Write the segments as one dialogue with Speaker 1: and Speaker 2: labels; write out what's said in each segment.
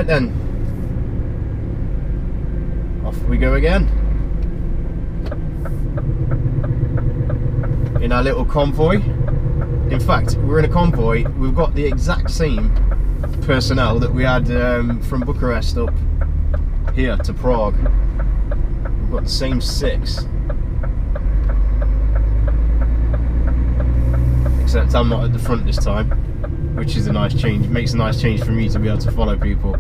Speaker 1: then, off we go again in our little convoy. In fact, we're in a convoy. We've got the exact same personnel that we had from Bucharest up here to Prague. We've got the same 6, except I'm not at the front this time, which is a nice change. It makes a nice change for me to be able to follow people.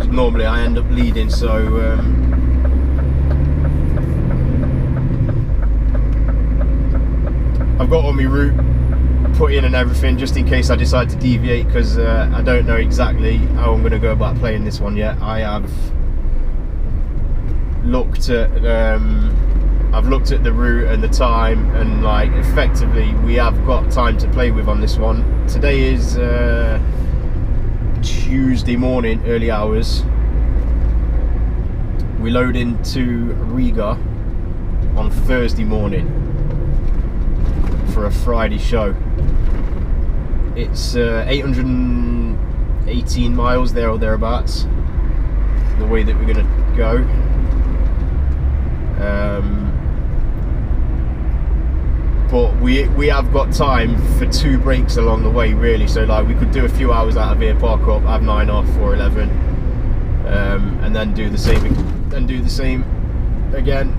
Speaker 1: Normally I end up leading, so I've got all my route put in and everything, just in case I decide to deviate, because I don't know exactly how I'm going to go about playing this one yet. I have looked at the route and the time, and like effectively we have got time to play with on this one. Today is Tuesday morning, early hours. We load into Riga on Thursday morning for a Friday show. It's 818 miles there or thereabouts, the way that we're going to go. But we have got time for 2 breaks along the way, really. So like we could do a few hours out of here, park up, have 9 off or 11, and then do the same again.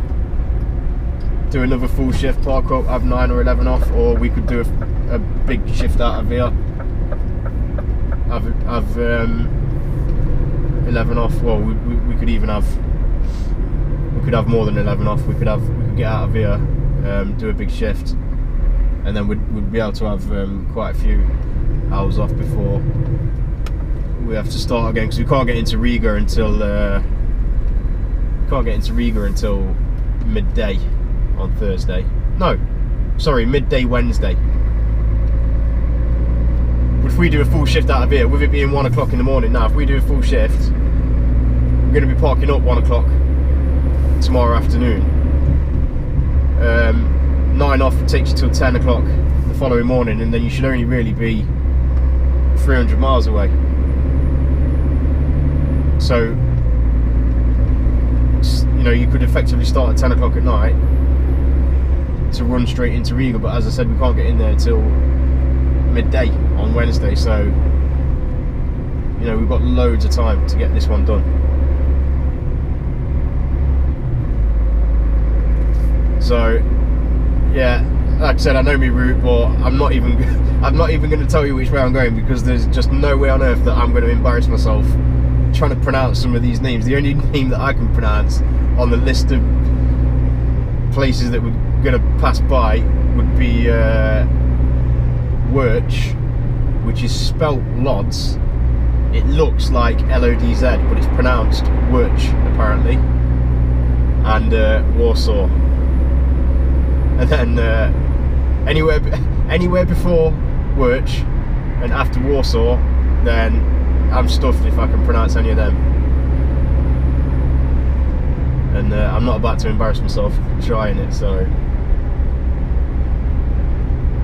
Speaker 1: Do another full shift, park up, have 9 or 11 off, or we could do a big shift out of here, have 11 off. Well, we could even have, we could have more than 11 off. We could get out of here, do a big shift, and then we'd be able to have quite a few hours off before we have to start again, because we can't get into Riga until midday on Thursday. No, sorry, midday Wednesday. But if we do a full shift out of here, with it being 1 o'clock in the morning now, if we do a full shift, we're going to be parking up 1 o'clock tomorrow afternoon. 9 off takes you till 10 o'clock the following morning, and then you should only really be 300 miles away. So, you know, you could effectively start at 10 o'clock at night to run straight into Riga, but as I said, we can't get in there till midday on Wednesday, so you know, we've got loads of time to get this one done. So yeah, like I said, I know my route, but I'm not even going to tell you which way I'm going, because there's just no way on earth that I'm going to embarrass myself trying to pronounce some of these names. The only name that I can pronounce on the list of places that we're going to pass by would be Wirch, which is spelt Lodz. It looks like Lodz, but it's pronounced Wirch apparently, and Warsaw. And then anywhere before Wirch and after Warsaw, then I'm stuffed if I can pronounce any of them. And I'm not about to embarrass myself trying it, so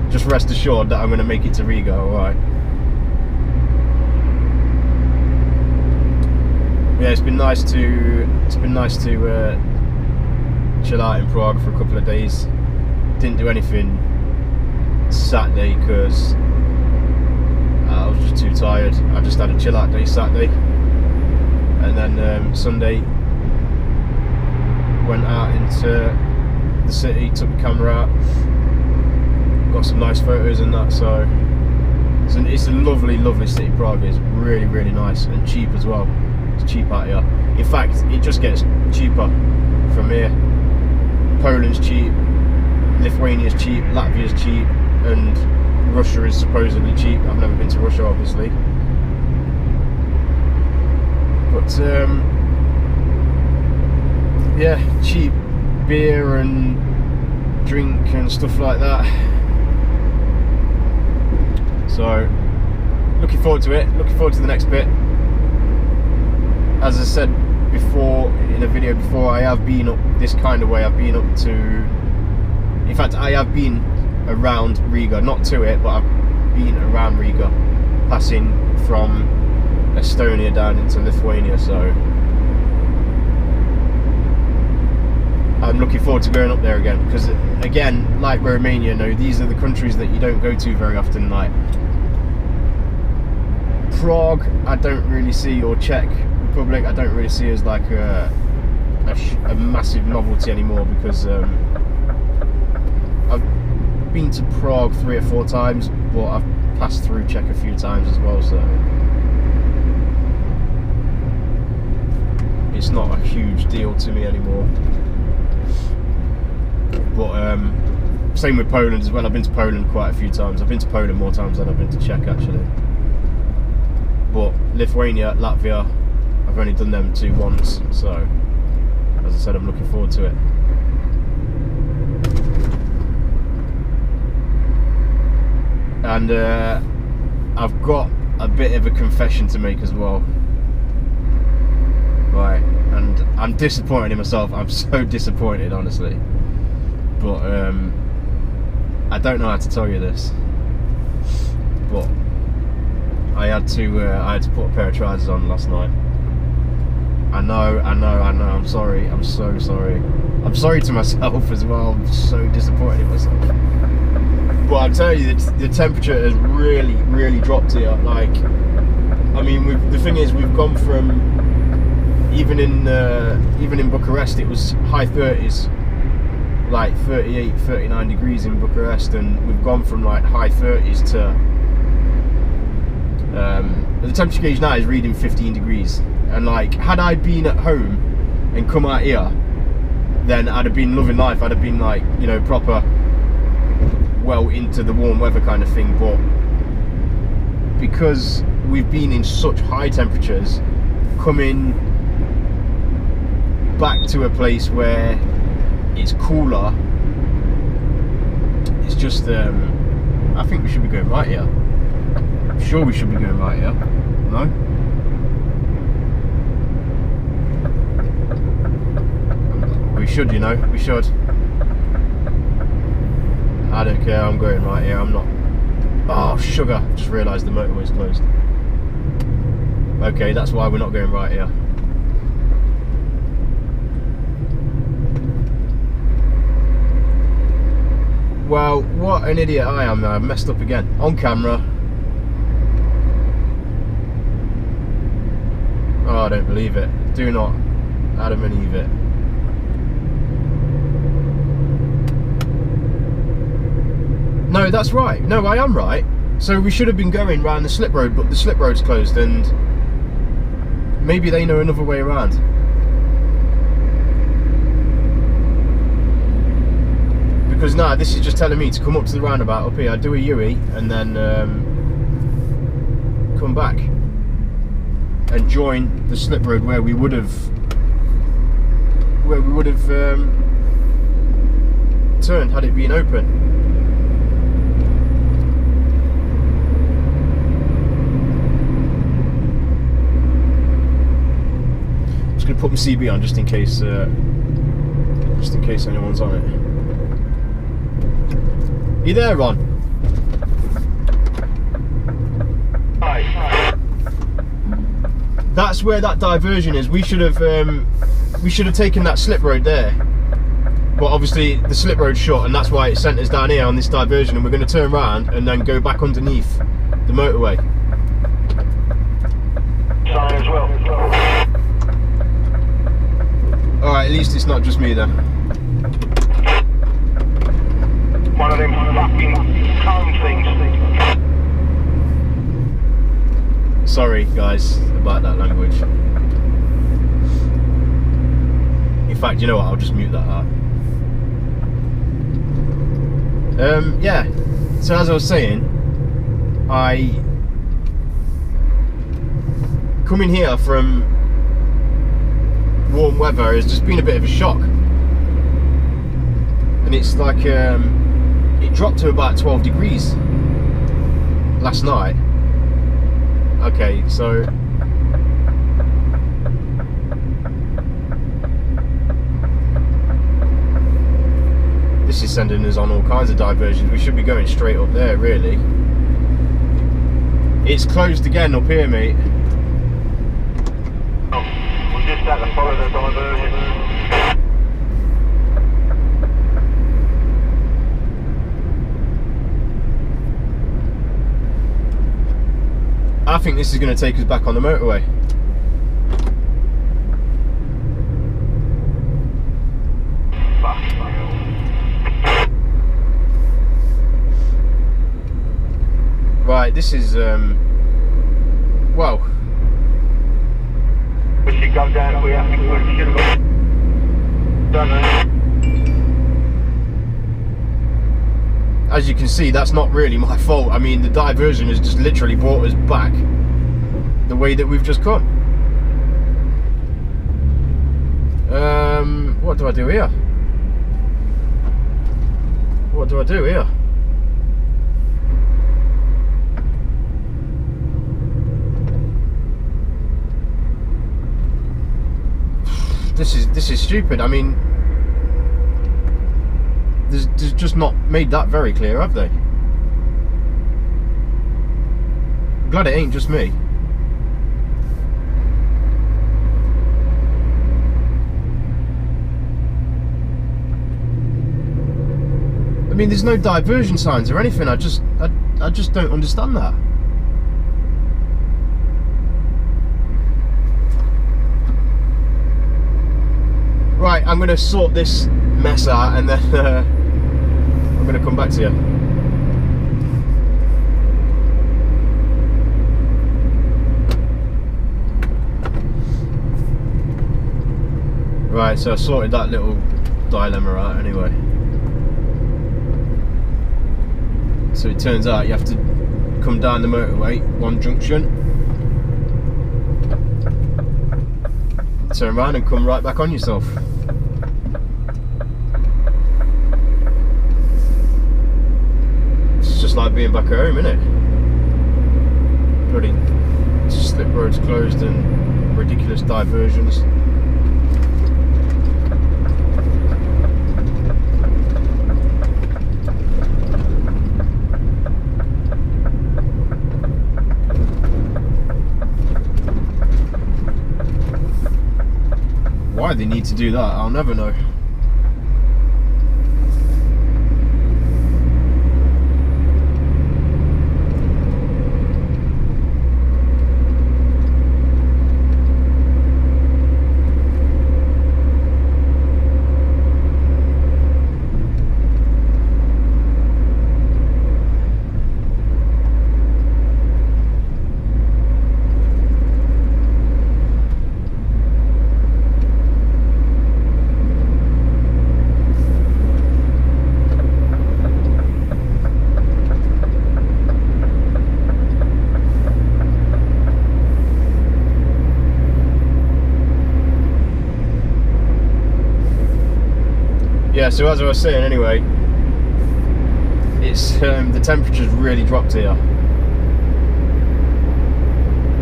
Speaker 1: just rest assured that I'm going to make it to Riga, alright. Yeah, it's been nice to chill out in Prague for a couple of days. Didn't do anything Saturday because I was just too tired. I just had a chill out day Saturday, and then Sunday went out into the city, took the camera out, got some nice photos and that. So it's a lovely city. Prague is really, really nice and cheap as well. It's cheap out here. In fact, it just gets cheaper from here. Poland's cheap, Lithuania's cheap, Latvia's cheap, and Russia is supposedly cheap. I've never been to Russia, obviously, but yeah, cheap beer and drink and stuff like that. So looking forward to it, looking forward to the next bit. As I said before in a video before, I have been up this kind of way. I've been up to, in fact I have been around Riga, not to it, but been around Riga, passing from Estonia down into Lithuania, so I'm looking forward to going up there again, because again, like Romania, these are the countries that you don't go to very often. Like Prague, I don't really see, or Czech Republic, I don't really see as like a massive novelty anymore, because I've been to Prague 3 or 4 times, but I've passed through Czech a few times as well, so it's not a huge deal to me anymore. But same with Poland as well. I've been to Poland quite a few times. I've been to Poland more times than I've been to Czech actually. But Lithuania, Latvia, I've only done them 2 once, so as I said, I'm looking forward to it. And I've got a bit of a confession to make as well. Right, and I'm disappointed in myself. I'm so disappointed, honestly. But I don't know how to tell you this. But I had to put a pair of trousers on last night. I know. I'm sorry. I'm so sorry. I'm sorry to myself as well. I'm so disappointed in myself. But I tell you, the temperature has really, really dropped here. Like, I mean, the thing is, we've gone from even in Bucharest, it was high 30s, like 38, 39 degrees in Bucharest, and we've gone from like high 30s to the temperature gauge now is reading 15 degrees. And like, had I been at home and come out here, then I'd have been loving life. I'd have been like, proper well into the warm weather kind of thing. But because we've been in such high temperatures, coming back to a place where it's cooler, it's just I think we should be going right here. I'm sure we should be going right here. No? We should, we should. I don't care, I'm going right here. I'm not. Oh, sugar. Just realised the motorway's closed. Okay, that's why we're not going right here. Well, what an idiot I am now. I've messed up again. On camera. Oh, I don't believe it. Do not Adam and Eve it. No, that's right. No, I am right. So we should have been going round the slip road, but the slip road's closed, and maybe they know another way around. Because now this is just telling me to come up to the roundabout up here, do a U-E, and then come back and join the slip road where we would have turned had it been open. I'm just going to put my CB on just in case anyone's on it. You there, Ron?
Speaker 2: Hi.
Speaker 1: That's where that diversion is. We should have taken that slip road there, but obviously the slip road's shut, and that's why it sent us down here on this diversion. And we're going to turn around and then go back underneath the motorway.
Speaker 2: Sign as well.
Speaker 1: All right, at least it's not just me then.
Speaker 2: One of them fucking cone things.
Speaker 1: Sorry, guys, about that language. In fact, you know what? I'll just mute that out. Yeah. So as I was saying, coming here from warm weather has just been a bit of a shock, and it's like it dropped to about 12 degrees last night. Okay, so this is sending us on all kinds of diversions. We should be going straight up there, really. It's closed again up here, mate.
Speaker 2: We'll just have to follow the diversion.
Speaker 1: I think this is going to take us back on the motorway. Right, this is well.
Speaker 2: We should go down. We should have done it.
Speaker 1: As you can see, that's not really my fault. I mean, the diversion has just literally brought us back the way that we've just come. What do I do here? What do I do here? This is stupid. I mean, there's just not made that very clear, have they? I'm glad it ain't just me. I mean, there's no diversion signs or anything. I just don't understand that. Right, I'm going to sort this mess out and then I'm going to come back to you. Right, so I sorted that little dilemma out anyway. So it turns out you have to come down the motorway, one junction, turn around and come right back on yourself. It's just like being back at home, isn't it? Bloody slip roads closed and ridiculous diversions. Why they need to do that, I'll never know. Yeah, so as I was saying anyway, it's the temperature's really dropped here.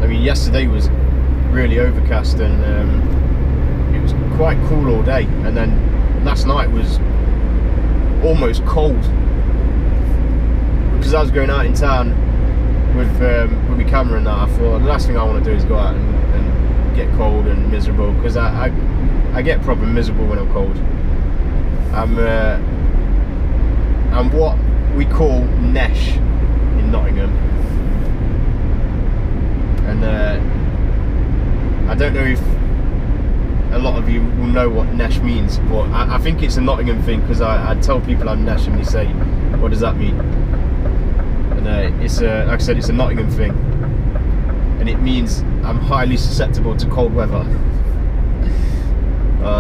Speaker 1: I mean, yesterday was really overcast and it was quite cool all day, and then last night was almost cold because I was going out in town with my camera and that. I thought the last thing I want to do is go out and get cold and miserable, because I get proper miserable when I'm cold. I'm what we call Nesh in Nottingham, and I don't know if a lot of you will know what Nesh means, but I think it's a Nottingham thing, because I tell people I'm Nesh and they say, what does that mean? And it's like I said, it's a Nottingham thing, and it means I'm highly susceptible to cold weather.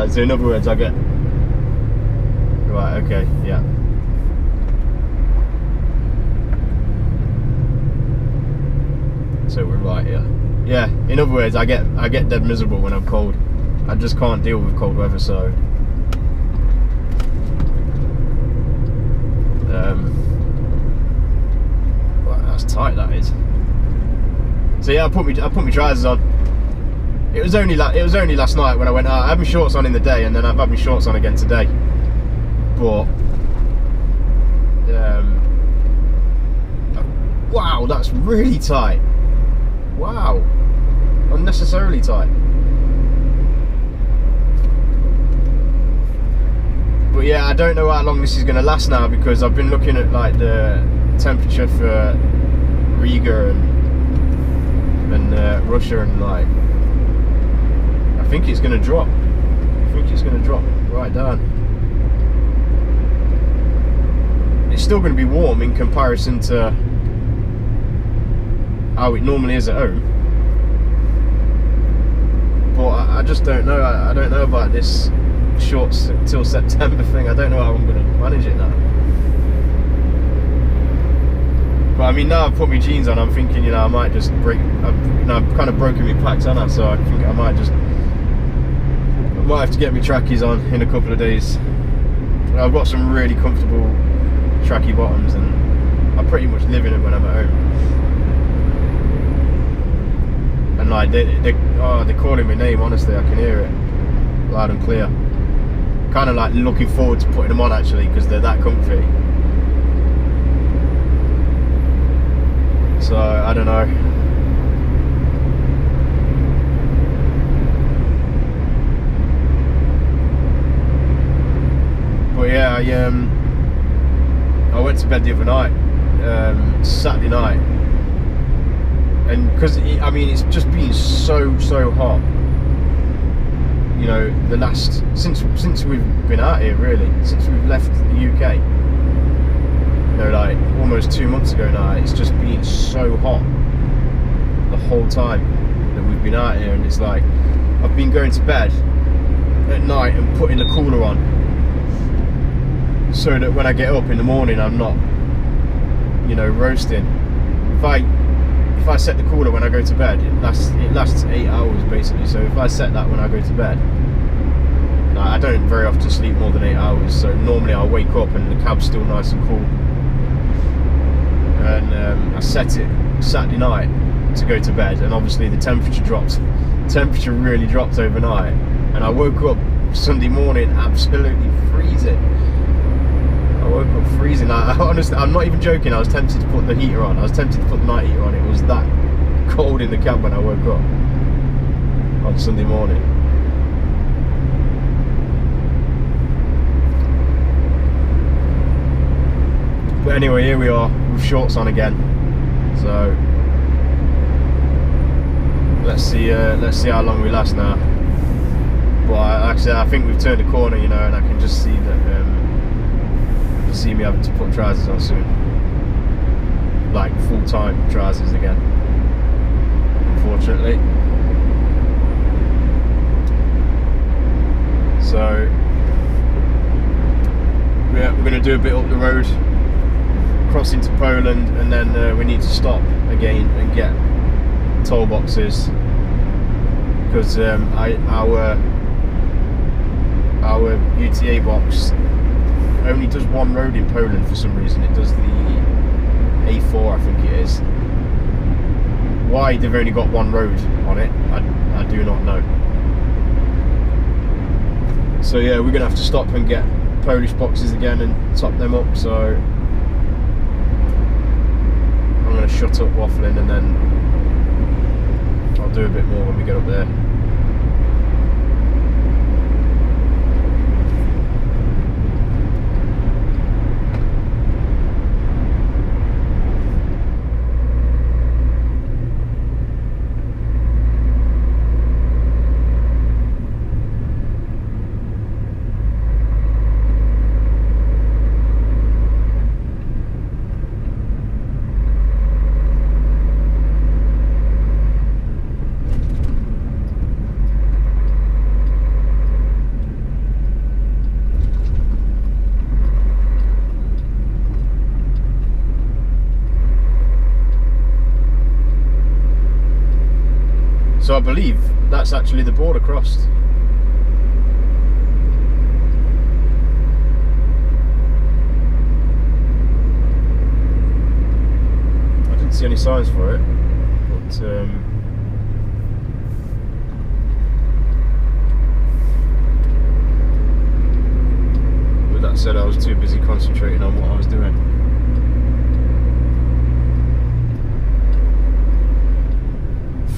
Speaker 1: So in other words, I get... Right, okay, yeah. So we're right here. Yeah, in other words, I get dead miserable when I'm cold. I just can't deal with cold weather, so well, that's tight, that is. So yeah, I put my trousers on. It was only last night when I went out. I had my shorts on in the day, and then I've had my shorts on again today. But wow, that's really tight. Wow, unnecessarily tight. But yeah, I don't know how long this is going to last now, because I've been looking at like the temperature for Riga and Russia, and like I think it's going to drop. I think it's going to drop right down. It's still going to be warm in comparison to how it normally is at home, but I just don't know. I don't know about this short till September thing. I don't know how I'm going to manage it now. But I mean, now I've put my jeans on, I'm thinking, you know, I might just break. I've kind of broken my packs on, so I think I might have to get my trackies on in a couple of days. I've got some really comfortable tracky bottoms, and I pretty much live in it when I'm at home. And like they're calling my name. Honestly, I can hear it loud and clear. Kind of like looking forward to putting them on, actually, because they're that comfy. So I don't know. But yeah, I went to bed the other night, Saturday night, and because I mean it's just been so hot. You know, the last since we've been out here, really, since we've left the UK. You know, like almost 2 months ago now, it's just been so hot the whole time that we've been out here, and it's like I've been going to bed at night and putting the cooler on, so that when I get up in the morning I'm not, you know, roasting. If I set the cooler when I go to bed, it lasts 8 hours basically. So if I set that when I go to bed, I don't very often sleep more than 8 hours, so normally I'll wake up and the cab's still nice and cool. And I set it Saturday night to go to bed, and obviously the temperature dropped. Temperature really dropped overnight, and I woke up Sunday morning absolutely freezing. I woke up freezing. I honestly, I'm not even joking, I was tempted to put the heater on. I was tempted to put the night heater on. It was that cold in the cab when I woke up on Sunday morning. But anyway, here we are with shorts on again. So let's see how long we last now. But like I said, I think we've turned a corner, you know, and I can just see that. See me having to put trousers on soon, like full-time trousers again, unfortunately. So yeah, we're going to do a bit up the road, cross into Poland, and then we need to stop again and get toll boxes, because our UTA box only does one road in Poland for some reason. It does the A4, I think it is. Why they've only got one road on it, I do not know. So yeah, we're gonna have to stop and get Polish boxes again and top them up. So I'm gonna shut up waffling, and then I'll do a bit more when we get up there. So I believe that's actually the border crossed. I didn't see any signs for it, but with that said, I was too busy concentrating on what I was doing.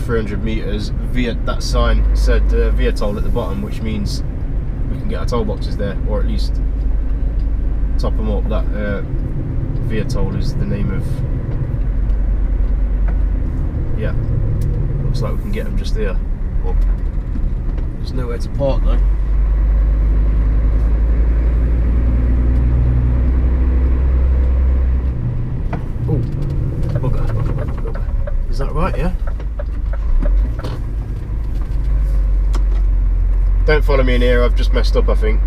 Speaker 1: 300 meters. Via that sign said via toll at the bottom, which means we can get our toll boxes there, or at least top them up. That via toll is the name of. Yeah, looks like we can get them just there. Well, there's nowhere to park though. Oh, bugger. Is that right? Yeah. Don't follow me in here. I've just messed up, I think.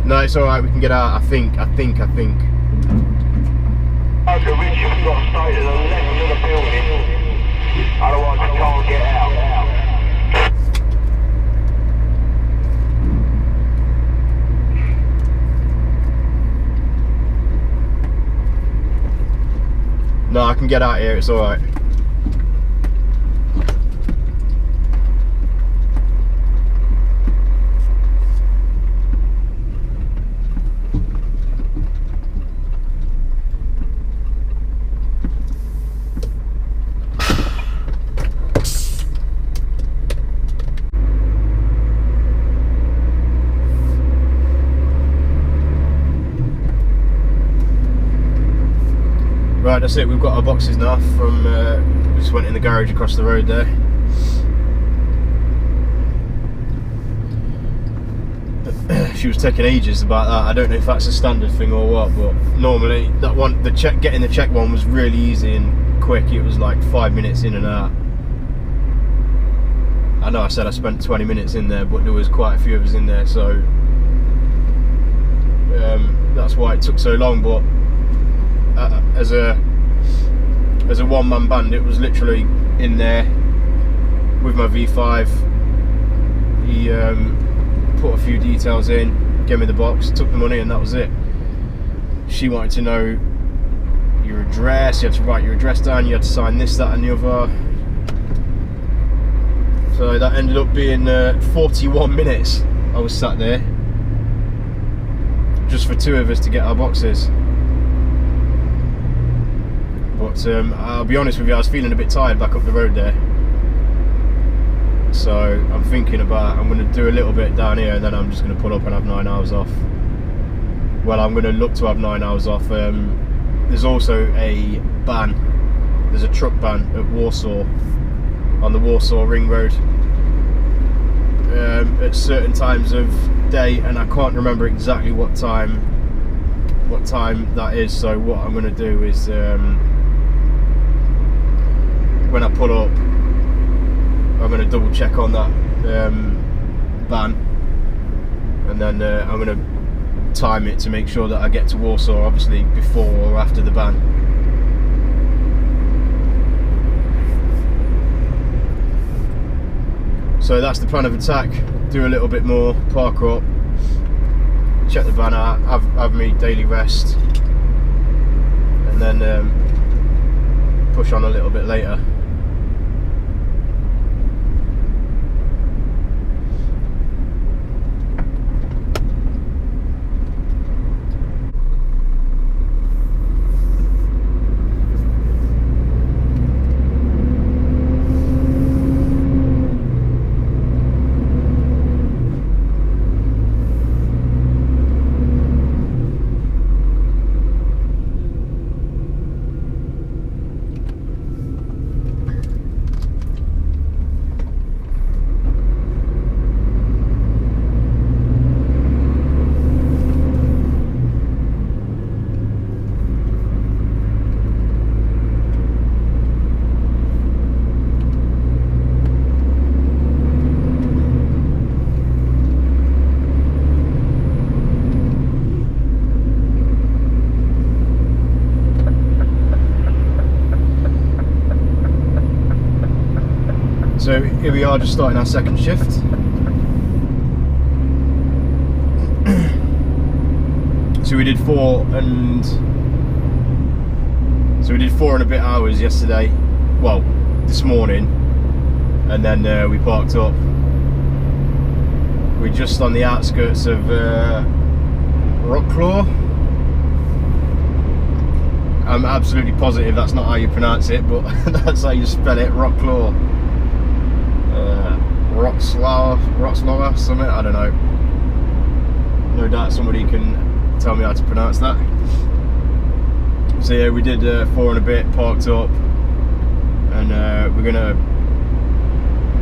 Speaker 1: No, it's alright, we can get out, I think.
Speaker 2: Okay, Rich, you've got to stay to the left of the building, otherwise you can't get out.
Speaker 1: No, I can get out here, it's alright. Right, that's it, we've got our boxes now from, we just went in the garage across the road there. She was taking ages about that. I don't know if that's a standard thing or what, but normally that one, getting the check one was really easy and quick. It was like 5 minutes in and out. I know I said I spent 20 minutes in there, but there was quite a few of us in there, so that's why it took so long. But as a one-man band, it was literally in there with my V5. He put a few details in, gave me the box, took the money, and that was it. She wanted to know your address. You had to write your address down, you had to sign this, that and the other. So that ended up being 41 minutes I was sat there just for two of us to get our boxes. But I'll be honest with you, I was feeling a bit tired back up the road there. So I'm thinking about, I'm going to do a little bit down here and then I'm just going to pull up and have 9 hours off. Well, I'm going to look to have 9 hours off. There's also a ban, there's a truck ban at Warsaw, on the Warsaw Ring Road, at certain times of day, and I can't remember exactly what time that is. So what I'm going to do is, when I pull up, I'm going to double check on that ban, and then I'm going to time it to make sure that I get to Warsaw obviously before or after the ban. So that's the plan of attack. Do a little bit more, park up, check the van out, have me daily rest, and then push on a little bit later. So here we are, just starting our second shift. So we did 4 and a bit hours yesterday, well, this morning, and then we parked up, just on the outskirts of Rocklaw. I'm absolutely positive that's not how you pronounce it, but that's how you spell it, Rocklaw. Wrocław, something, I don't know. No doubt somebody can tell me how to pronounce that. So yeah, we did 4 and a bit, parked up, and we're gonna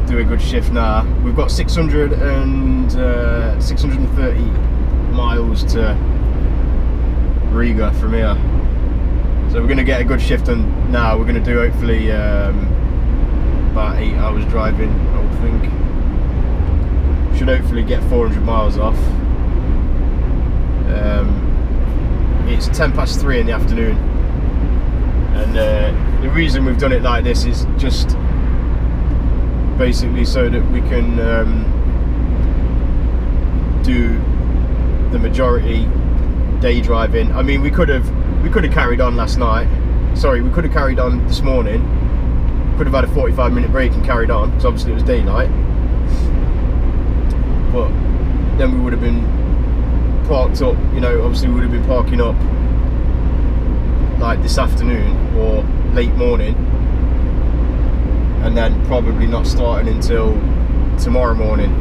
Speaker 1: do a good shift now. We've got 630 miles to Riga from here. So we're going to get a good shift on now. We're going to do hopefully about 8 hours driving, I would think. Should hopefully get 400 miles off. It's 3:10 in the afternoon, and the reason we've done it like this is just basically so that we can do the majority day driving. I mean, we could have carried on last night. Sorry, we could have carried on this morning. Could have had a 45-minute break and carried on, because obviously it was daylight. But then we would have been parked up, you know, obviously we would have been parking up like this afternoon or late morning, and then probably not starting until tomorrow morning.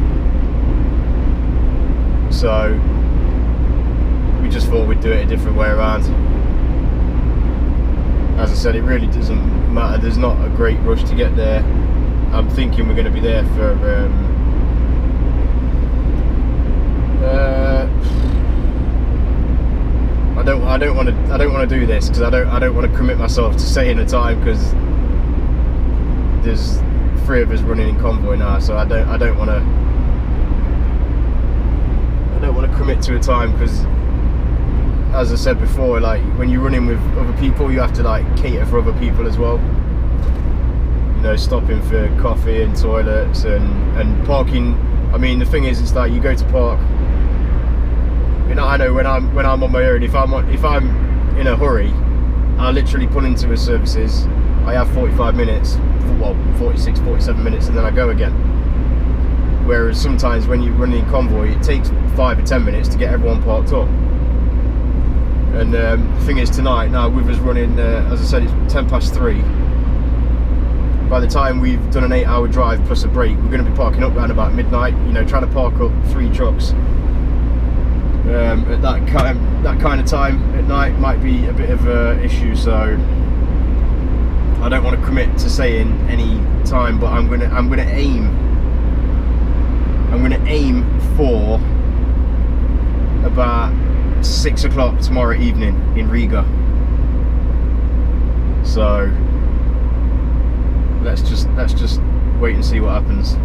Speaker 1: So we just thought we'd do it a different way around. As I said, it really doesn't matter. There's not a great rush to get there. I'm thinking we're going to be there for I don't want to do this because I don't want to commit myself to saying a time, because there's 3 of us running in convoy now, so I don't want to commit to a time, because as I said before, like when you're running with other people, you have to like cater for other people as well. You know, stopping for coffee and toilets and parking. I mean, the thing is, it's like you go to park. You know, I know when I'm on my own, if I'm in a hurry, I literally pull into a services. I have 45 minutes, well, 46, 47 minutes, and then I go again. Whereas sometimes when you're running in convoy, it takes 5 or 10 minutes to get everyone parked up. And the thing is, tonight, now with us running, as I said, it's 3:10. By the time we've done an 8-hour drive plus a break, we're going to be parking up around about midnight. You know, trying to park up 3 trucks at that kind of time at night might be a bit of an issue. So I don't want to commit to saying any time, but I'm gonna aim for about 6 o'clock tomorrow evening in Riga. So let's just wait and see what happens.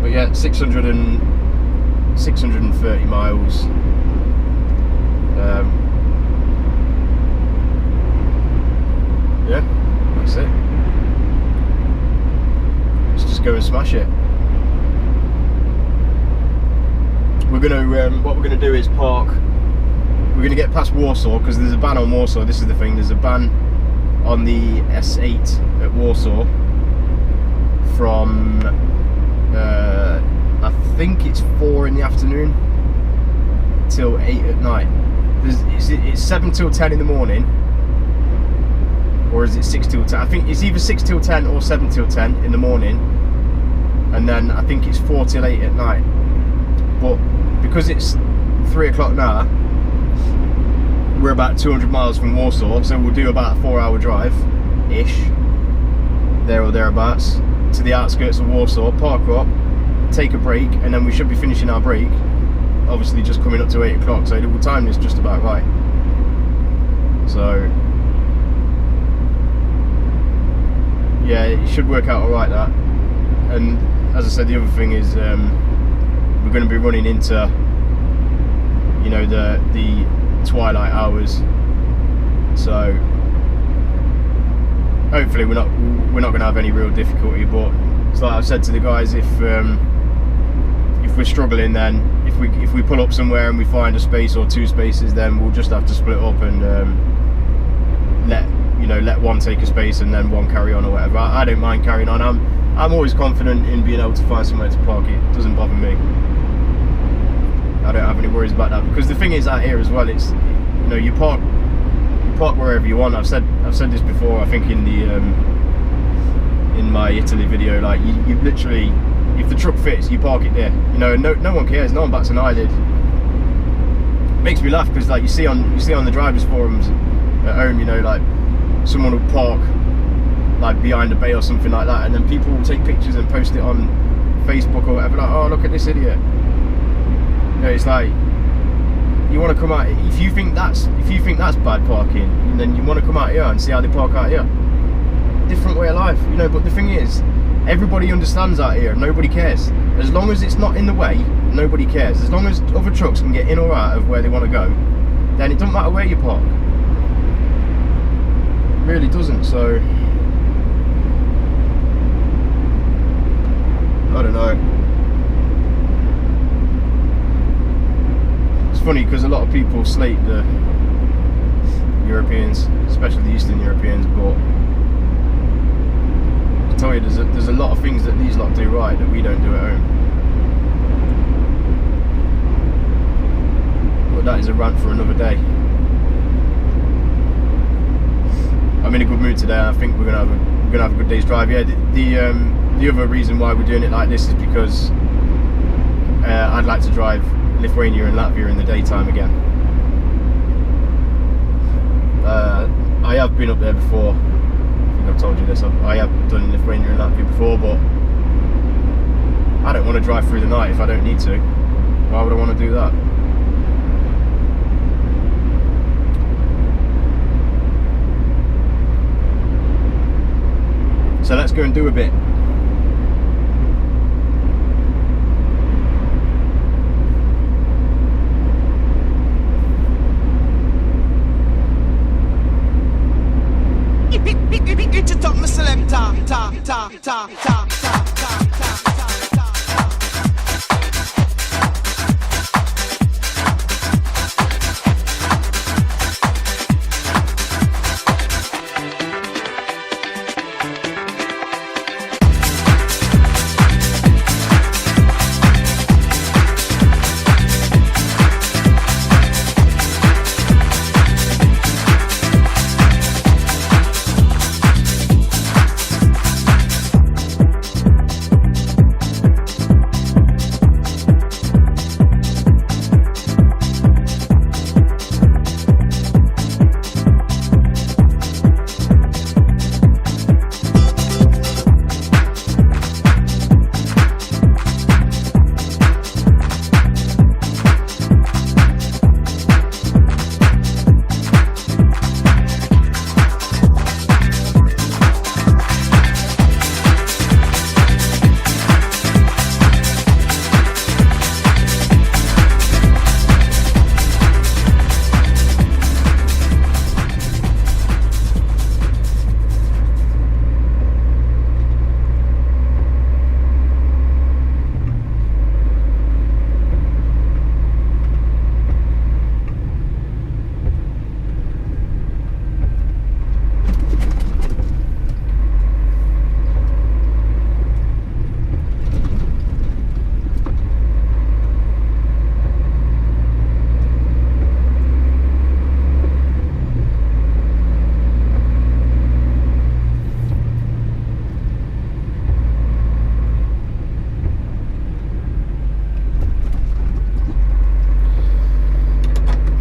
Speaker 1: But yeah, 630 miles. Yeah, that's it. Let's just go and smash it. We're gonna what we're gonna do is park. We're gonna get past Warsaw, because there's a ban on Warsaw. This is the thing. There's a ban on the S8 at Warsaw from I think it's 4 in the afternoon till 8 at night. It's 7 till 10 in the morning, or is it 6 till 10? I think it's either 6 till 10 or 7 till 10 in the morning, and then I think it's 4 till 8 at night. But because it's 3 o'clock now, we're about 200 miles from Warsaw, so we'll do about a 4-hour drive-ish, there or thereabouts, to the outskirts of Warsaw, park up, take a break, and then we should be finishing our break, obviously just coming up to 8 o'clock, so we'll time this just about right. So yeah, it should work out alright, that. And as I said, the other thing is we're going to be running into, you know, the twilight hours, so hopefully we're not going to have any real difficulty. But it's like I've said to the guys, if we're struggling, then if we pull up somewhere and we find a space or 2 spaces, then we'll just have to split up and let one take a space and then one carry on or whatever. I don't mind carrying on. I'm always confident in being able to find somewhere to park. It doesn't bother me. I don't have any worries about that, because the thing is out here as well, it's, you know, you park wherever you want. I've said this before, I think in the in my Italy video, like you literally, if the truck fits, you park it there, you know, and no one cares, no one bats an eyelid. Makes me laugh because, like, you see on the drivers forums at home, you know, like someone will park like behind a bay or something like that, and then people will take pictures and post it on Facebook or whatever, like, oh, look at this idiot. You know, it's like, you want to come out, if you think that's bad parking, then you want to come out here and see how they park out here. Different way of life, you know. But the thing is, everybody understands out here, nobody cares. As long as it's not in the way, nobody cares. As long as other trucks can get in or out of where they want to go, then it doesn't matter where you park. It really doesn't. So I don't know. It's funny because a lot of people slate the Europeans, especially the Eastern Europeans, but I tell you, there's a lot of things that these lot do right that we don't do at home. But that is a rant for another day. I'm in a good mood today. I think we're gonna have a good day's drive. Yeah, the other reason why we're doing it like this is because I'd like to drive Lithuania and Latvia in the daytime again. I have been up there before. I think I've told you this. I have done Lithuania and Latvia before, but I don't want to drive through the night if I don't need to. Why would I want to do that? So let's go and do a bit.
Speaker 3: Get your top, Muslim, top.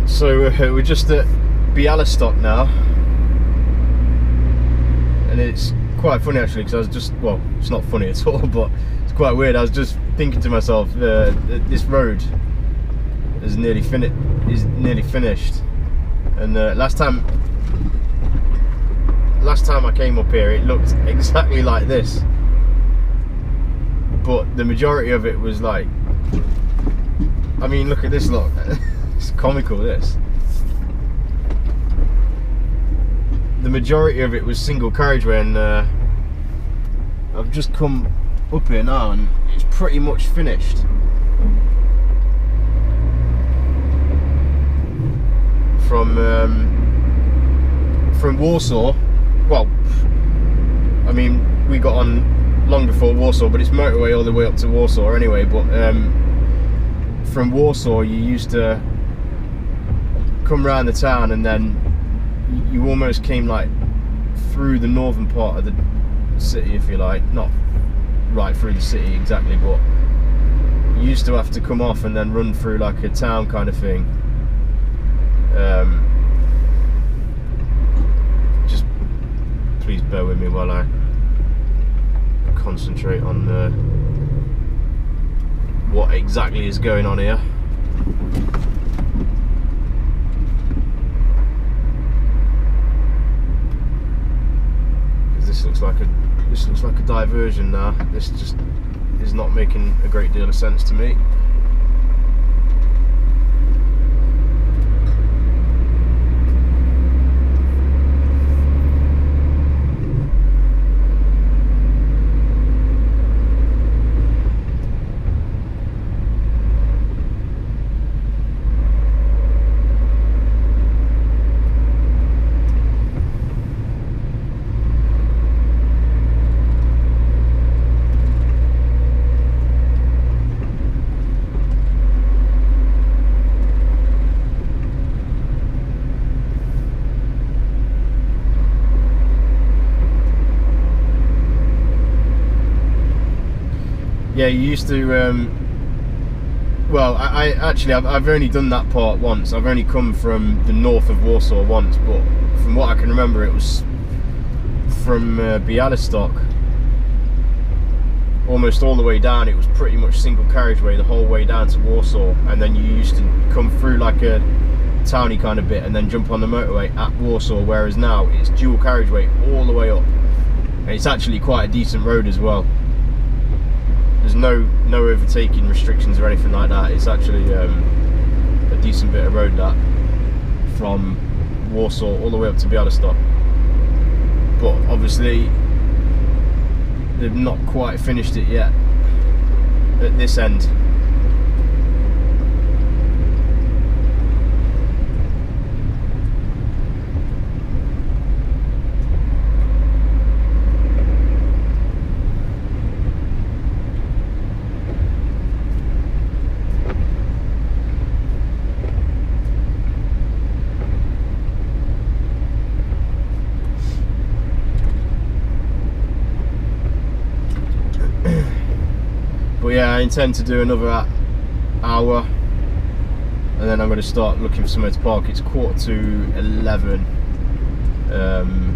Speaker 1: So we're just at Bialystok now, and it's quite funny actually, because I was just, well, it's not funny at all, but it's quite weird. I was just thinking to myself, this road is nearly finished, and last time I came up here, it looked exactly like this, but the majority of it was like, I mean, look at this lot. It's comical, this. The majority of it was single carriageway, and I've just come up here now and it's pretty much finished. From Warsaw, well, I mean, we got on long before Warsaw, but it's motorway all the way up to Warsaw anyway. But from Warsaw, you used to come around the town, and then you almost came like through the northern part of the city, if you like, not right through the city exactly, but you used to have to come off and then run through like a town kind of thing. Just please bear with me while I concentrate on what exactly is going on here. Because this looks like a diversion now. This just is not making a great deal of sense to me. Yeah, you used to. Well, I've only done that part once. I've only come from the north of Warsaw once, but from what I can remember, it was from Białystok almost all the way down. It was pretty much single carriageway the whole way down to Warsaw, and then you used to come through like a towny kind of bit and then jump on the motorway at Warsaw, whereas now it's dual carriageway all the way up, and it's actually quite a decent road as well. There's no overtaking restrictions or anything like that. It's actually a decent bit of road, that, from Warsaw all the way up to Białystok. But obviously they've not quite finished it yet at this end. But yeah, I intend to do another hour, and then I'm going to start looking for somewhere to park. It's 11:15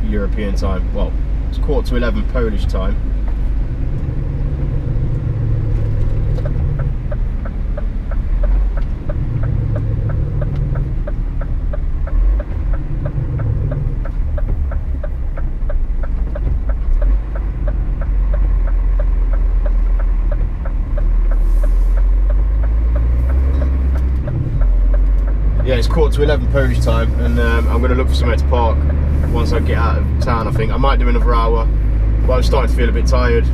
Speaker 1: European time. Well, it's 11:15 Polish time. Yeah, it's 11:15 Polish time, and I'm going to look for somewhere to park once I get out of town. I think I might do another hour, but I'm starting to feel a bit tired,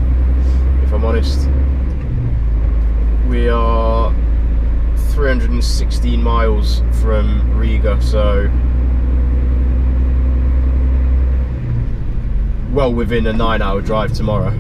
Speaker 1: if I'm honest. We are 316 miles from Riga, so well within a 9-hour drive tomorrow.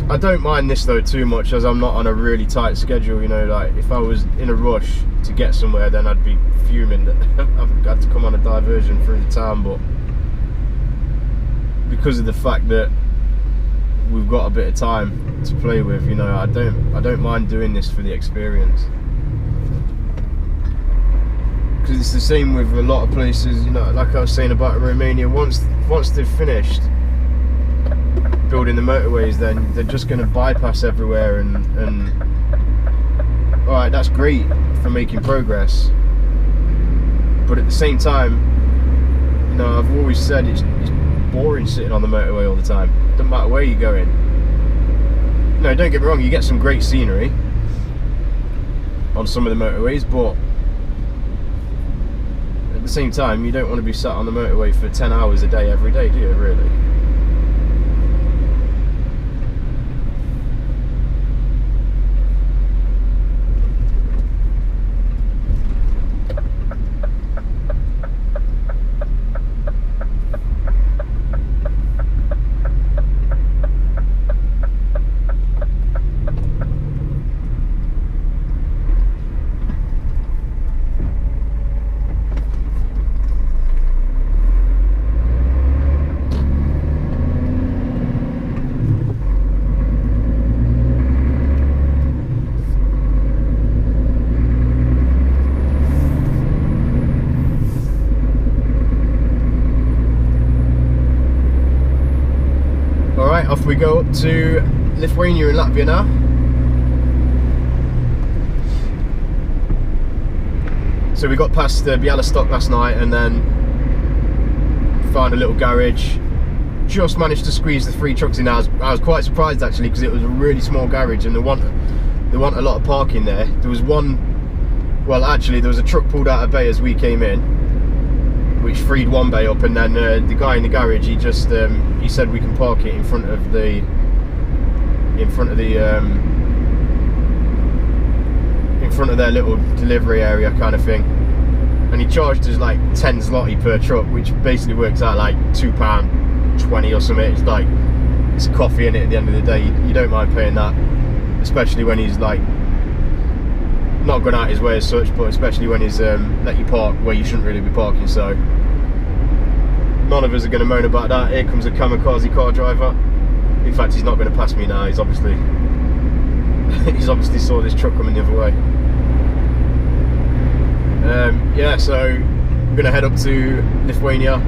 Speaker 1: I don't mind this though too much, as I'm not on a really tight schedule, you know. Like if I was in a rush to get somewhere, then I'd be fuming that I've got to come on a diversion through the town. But because of the fact that we've got a bit of time to play with, you know, I don't mind doing this for the experience. Because it's the same with a lot of places, you know, like I was saying about Romania. Once they've finished, building the motorways, then they're just going to bypass everywhere, and all right, that's great for making progress, but at the same time, you know, I've always said it's boring sitting on the motorway all the time. Doesn't matter where you're going. No, don't get me wrong, you get some great scenery on some of the motorways, but at the same time, you don't want to be sat on the motorway for 10 hours a day every day, do you, really? Alright, off we go up to Lithuania and Latvia now. So we got past Bialystok last night and then found a little garage. Just managed to squeeze the 3 trucks in. I was quite surprised actually, because it was a really small garage and they want a lot of parking there. There was one, well actually there was a truck pulled out of bay as we came in, which freed one bay up, and then the guy in the garage, he just he said we can park it in front of the their little delivery area kind of thing, and he charged us like 10 zloty per truck, which basically works out like £2.20 or something. It's like, it's coffee in it at the end of the day. You don't mind paying that, especially when he's like not gone out his way as such, but especially when he's let you park where you shouldn't really be parking. So none of us are going to moan about that. Here comes a kamikaze car driver. In fact, he's not going to pass me now. He's obviously saw this truck coming the other way. Yeah, so we're going to head up to Lithuania.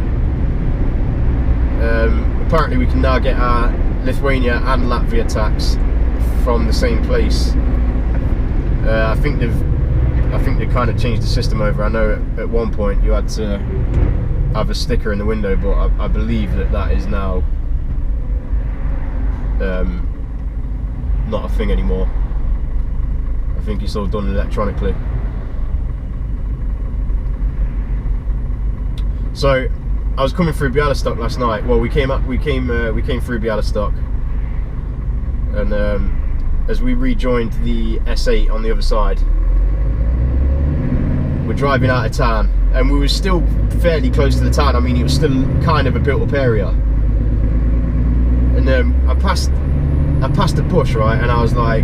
Speaker 1: Apparently we can now get our Lithuania and Latvia tax from the same place. I think they've kind of changed the system over. I know at one point you had to have a sticker in the window, but I believe that is now not a thing anymore. I think it's all done electronically. So I was coming through Bialystok last night. Well, we came through Bialystok, and as we rejoined the S8 on the other side, we're driving out of town, and we were still fairly close to the town. I mean, it was still kind of a built-up area, and I passed a bush, right, and I was like,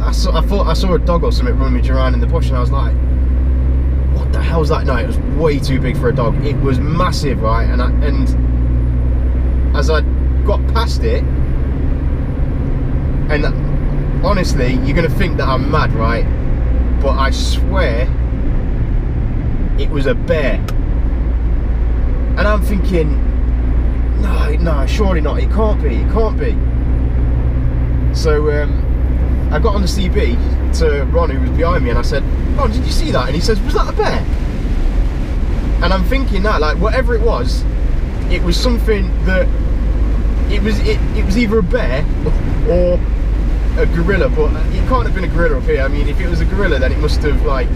Speaker 1: I thought I saw a dog or something rummage around in the bush, and I was like, what the hell's that? No, it was way too big for a dog. It was massive, right, and as I got past it, and honestly, you're going to think that I'm mad, right? But I swear it was a bear. And I'm thinking, no, surely not. It can't be. So I got on the CB to Ron, who was behind me, and I said, "Oh, did you see that?" And he says, "Was that a bear?" And I'm thinking that, like, whatever it was something that it was either a bear or a gorilla, but it can't have been a gorilla up here. I mean, if it was a gorilla, then it must have like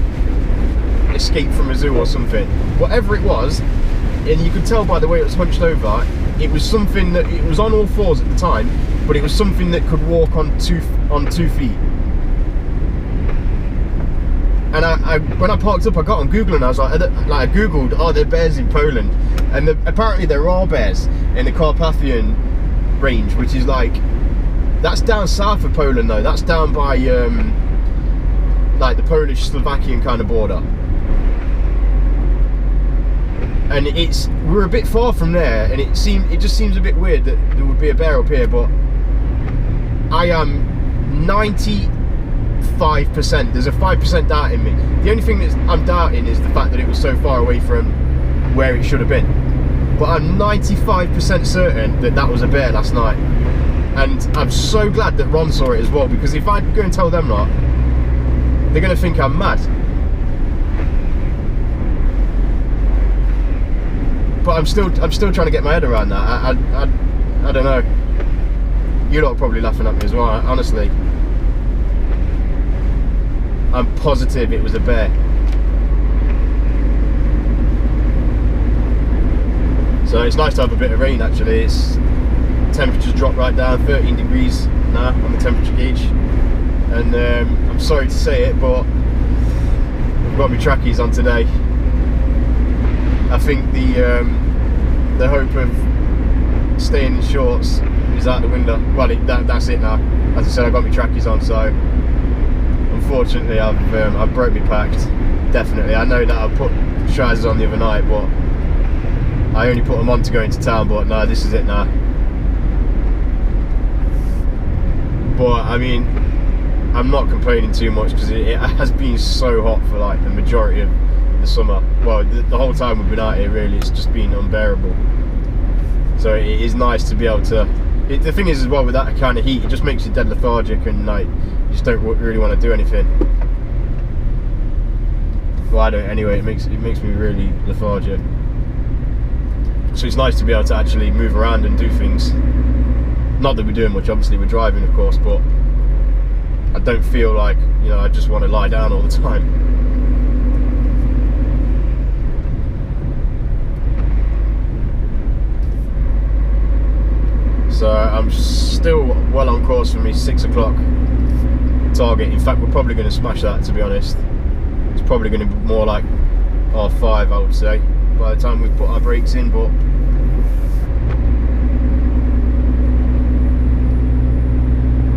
Speaker 1: escaped from a zoo or something. Whatever it was, and you could tell by the way it was hunched over, it was something that, it was on all fours at the time, but it was something that could walk on two feet. And when I parked up, I got on Google and I was like, I googled, are there bears in Poland? And apparently there are bears in the Carpathian range, which is like, that's down south of Poland though. That's down by like the Polish-Slovakian kind of border. And we're a bit far from there, and it just seems a bit weird that there would be a bear up here, but I am 95%, there's a 5% doubt in me. The only thing that I'm doubting is the fact that it was so far away from where it should have been. but I'm 95% certain that that was a bear last night. And I'm so glad that Ron saw it as well, because if I go and tell them that, they're going to think I'm mad. But I'm still trying to get my head around that. I don't know. You lot are probably laughing at me as well, honestly. I'm positive it was a bear. So it's nice to have a bit of rain actually. Temperatures dropped right down, 13 degrees now on the temperature gauge. And I'm sorry to say it, but I've got my trackies on today. I think the hope of staying in shorts is out the window. Well, that's it now. As I said, I got my trackies on, so unfortunately I've broke my pact. Definitely. I know that I put trousers on the other night, but I only put them on to go into town. But no, this is it now. But I mean, I'm not complaining too much because it has been so hot for like the majority of the summer. Well, the whole time we've been out here, really, it's just been unbearable. So it is nice to be able to. The thing is, as well, with that kind of heat, it just makes you dead lethargic and like you just don't really want to do anything. Well, I don't anyway. It makes me really lethargic. So it's nice to be able to actually move around and do things. Not that we're doing much, obviously we're driving, of course, but I don't feel like, you know, I just want to lie down all the time. So I'm still well on course for me 6 o'clock target. In fact, we're probably going to smash that, to be honest. It's probably going to be more like R5, I would say, by the time we put our brakes in, but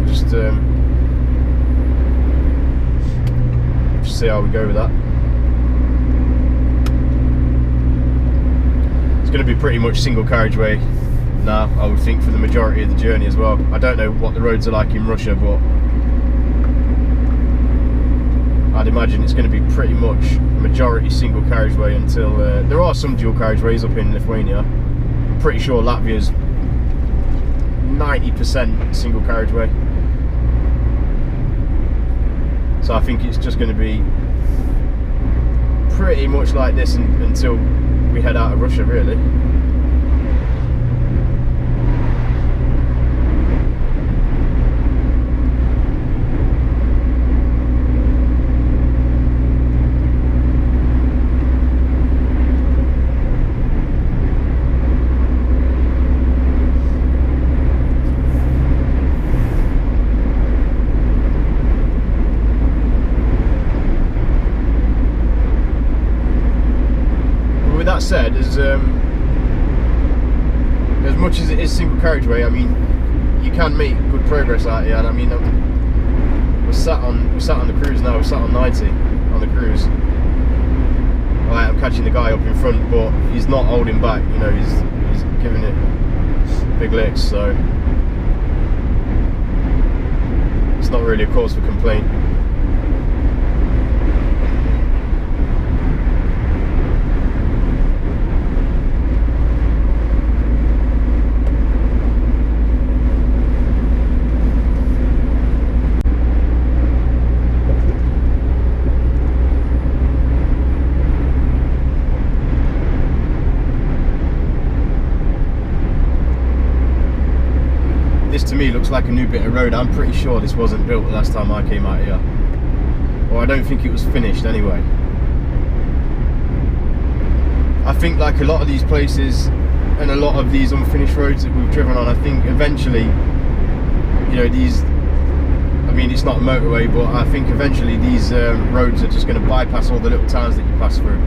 Speaker 1: just see how we go with that. It's going to be pretty much single carriageway now, I would think, for the majority of the journey as well. I don't know what the roads are like in Russia, but I'd imagine it's going to be pretty much majority single carriageway until there are some dual carriageways up in Lithuania. I'm pretty sure Latvia's 90% single carriageway. So I think it's just going to be pretty much like this until we head out of Russia, really. That said, as much as it is single carriageway, I mean, you can make good progress out here. And I mean, we're sat on the cruise now. We're sat on 90 on the cruise. Right, I'm catching the guy up in front, but he's not holding back. You know, he's giving it big licks. So it's not really a cause for complaint. This to me looks like a new bit of road. I'm pretty sure this wasn't built the last time I came out here, or I don't think it was finished anyway. I think like a lot of these places and a lot of these unfinished roads that we've driven on, I think eventually, you know, these, I mean, it's not a motorway, but I think eventually these roads are just going to bypass all the little towns that you pass through.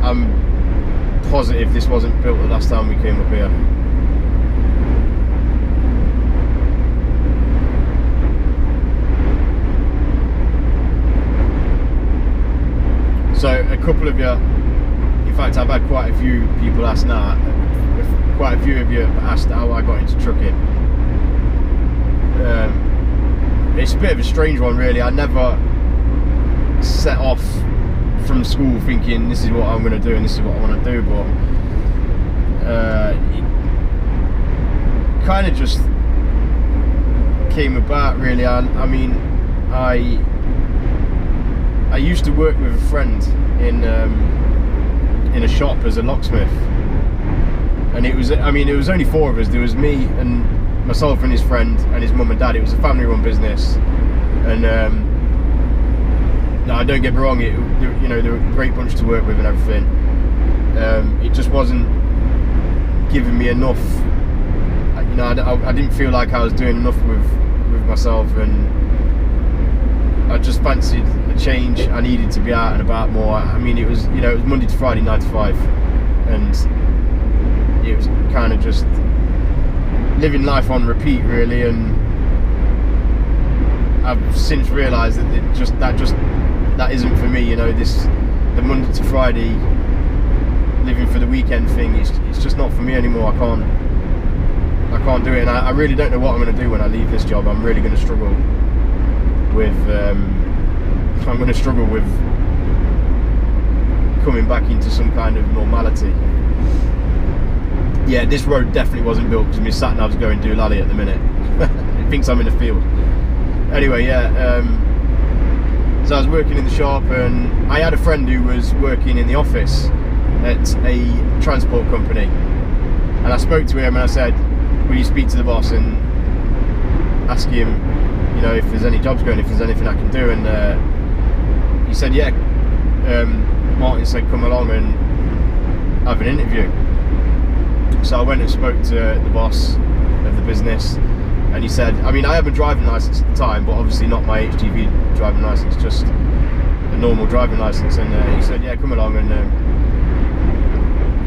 Speaker 1: I'm positive this wasn't built the last time we came up here. So a couple of you, in fact I've had quite a few people ask now, quite a few of you have asked how I got into trucking. It's a bit of a strange one really. I never set off from school thinking this is what I'm going to do and this is what I want to do, but it kind of just came about really. I mean, I used to work with a friend in a shop as a locksmith, and it was only 4 of us. There was me and myself and his friend and his mum and dad. It was a family-run business, and no, don't get me wrong. They were a great bunch to work with and everything. It just wasn't giving me enough. I didn't feel like I was doing enough with myself, and I just fancied a change. I needed to be out and about more. I mean, it was Monday to Friday, 9 to 5, and it was kind of just living life on repeat, really. And I've since realised that isn't for me. The Monday to Friday living for the weekend thing. It's just not for me anymore. I can't do it, and I really don't know what I'm going to do when I leave this job. I'm really going to struggle with coming back into some kind of normality. Yeah, this road definitely wasn't built because my sat-nav's going doolally at the minute. It thinks I'm in a field. Anyway, yeah, so I was working in the shop, and I had a friend who was working in the office at a transport company, and I spoke to him and I said, will you speak to the boss and ask him, if there's any jobs going, if there's anything I can do? And he said, yeah. Martin said, come along and have an interview. So I went and spoke to the boss of the business, and he said, I have a driving license at the time, but obviously not my HGV driving license, just a normal driving license. And he said, yeah, come along. And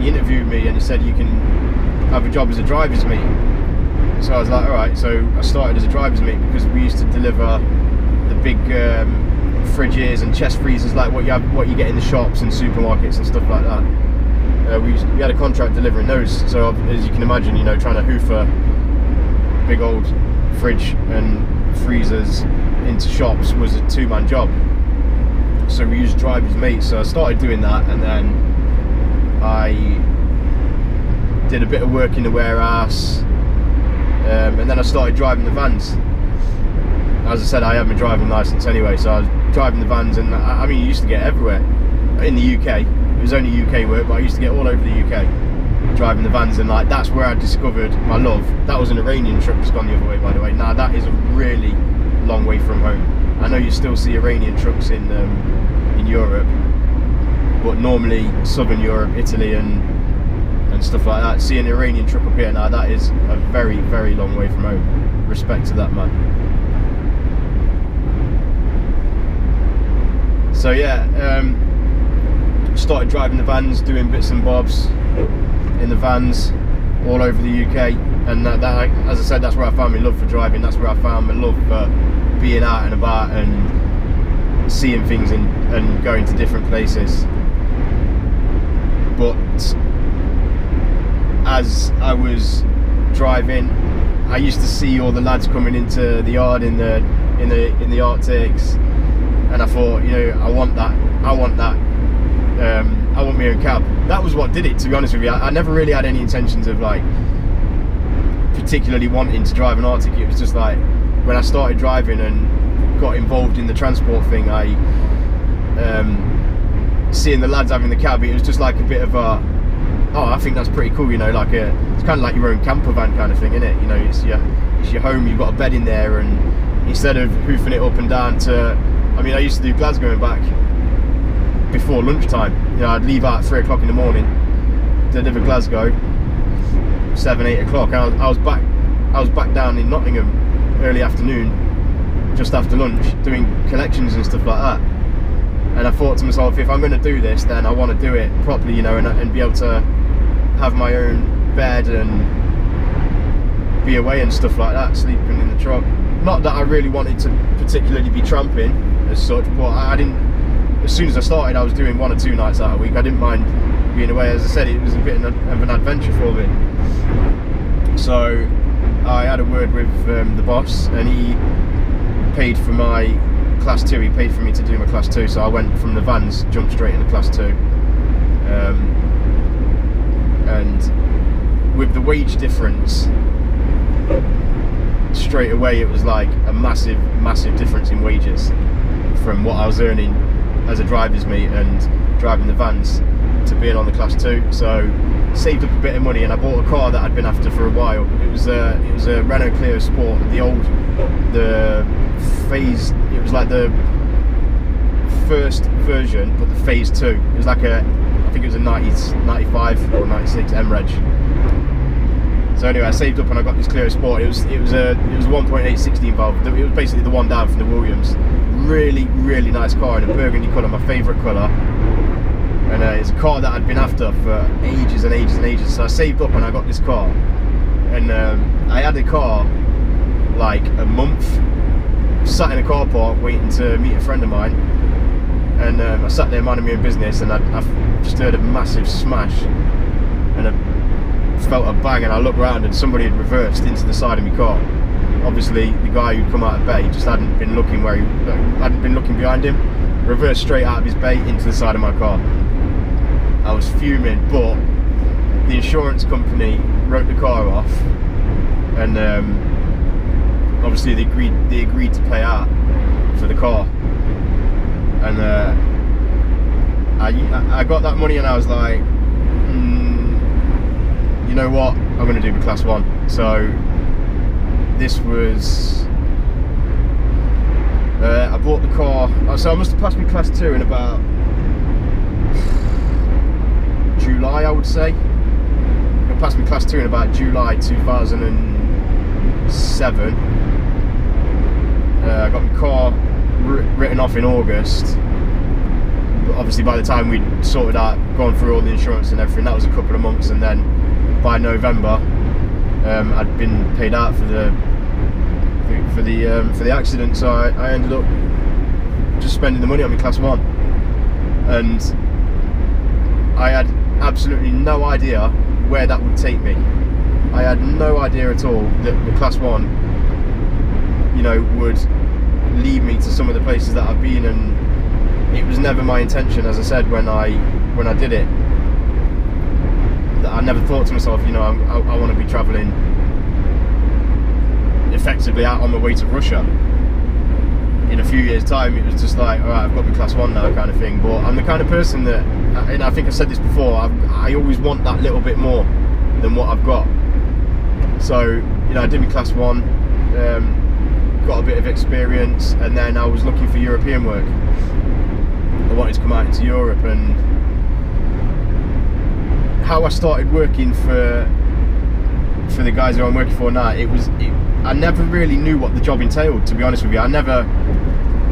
Speaker 1: he interviewed me, and he said, you can have a job as a driver's mate. So I was like, all right. So I started as a driver's mate because we used to deliver the big fridges and chest freezers, like what you get in the shops and supermarkets and stuff like that. We had a contract delivering those. So as you can imagine, trying to hoover big old fridge and freezers into shops was a 2-man job. So we used driver's mates. So I started doing that, and then I did a bit of work in the warehouse, and then I started driving the vans. As I said, I have my driving license anyway, so I was driving the vans, and you used to get everywhere in the UK. It was only UK work, but I used to get all over the UK driving the vans, and that's where I discovered my love. That was an Iranian truck that's gone the other way, by the way. Now that is a really long way from home. I know you still see Iranian trucks in Europe, but normally Southern Europe, Italy and stuff like that. Seeing an Iranian truck up here now, that is a very, very long way from home. Respect to that man. So yeah, started driving the vans, doing bits and bobs in the vans all over the UK, and that, as I said, that's where I found my love for driving. That's where I found my love for being out and about and seeing things and going to different places. But as I was driving, I used to see all the lads coming into the yard in the Arctics, and I thought, I want that. I want my own cab. That was what did it, to be honest with you. I never really had any intentions of particularly wanting to drive an Arctic. It was just when I started driving and got involved in the transport thing, seeing the lads having the cab, it was just like a bit of a, I think that's pretty cool, it's kind of like your own camper van kind of thing, isn't it? It's your home, you've got a bed in there, and instead of hoofing it up and down to, I used to do Glasgow and back before lunchtime. I'd leave out at 3 o'clock in the morning, deliver Glasgow 7-8 o'clock. I was back down in Nottingham early afternoon, just after lunch, doing collections and stuff like that. And I thought to myself, if I'm going to do this, then I want to do it properly, and be able to have my own bed and be away and stuff like that, sleeping in the truck. Not that I really wanted to particularly be tramping as such, but I didn't. As soon as I started, I was doing 1 or 2 nights out a week. I didn't mind being away. As I said, it was a bit of an adventure for me. So I had a word with the boss, and he paid for my class 2. He paid for me to do my class 2, so I went from the vans, jumped straight into class 2. And with the wage difference, straight away it was like a massive difference in wages from what I was earning as a driver's mate and driving the vans to being on the class 2. So saved up a bit of money, and I bought a car that I'd been after for a while. It was a Renault Clio Sport, the phase. It was like the first version, but the phase 2. It was like I think it was a 95 or 96 M-Reg. So anyway, I saved up and I got this Clio Sport. It was a 1.8 16 valve. It was basically the one down from the Williams. Really nice car in a burgundy colour, my favourite colour. And it's a car that I'd been after for ages and ages. So I saved up and I got this car. And I had the car like a month. Sat in a car park waiting to meet a friend of mine. And I sat there minding my own business, and I just heard a massive smash. And I felt a bang, and I looked around and somebody had reversed into the side of my car. Obviously the guy who'd come out of bay just hadn't been looking behind him. Reversed straight out of his bay into the side of my car. I was fuming, but the insurance company wrote the car off, and obviously they agreed to pay out for the car. And I got that money, and I was like, you know what, I'm going to do the class 1. So this was I bought the car, so I must have passed my class 2 in about July, I would say. I passed my class 2 in about July 2007. I got my car written off in August. But obviously by the time we'd sorted out, gone through all the insurance and everything, that was a couple of months, and then by November I'd been paid out for the accident. So I ended up just spending the money on my class 1, and I had absolutely no idea where that would take me. I had no idea at all that the class 1, you know, would lead me to some of the places that I've been, and it was never my intention, as I said, when I did it, that I never thought to myself, you know, I want to be travelling effectively out on my way to Russia in a few years' time. It was just like, alright, I've got my class 1 now, kind of thing. But I'm the kind of person that, and I think I said this before, I always want that little bit more than what I've got. So, you know, I did my class 1, got a bit of experience, and then I was looking for European work. I wanted to come out into Europe, and how I started working for the guys who I'm working for now, I never really knew what the job entailed, to be honest with you. I never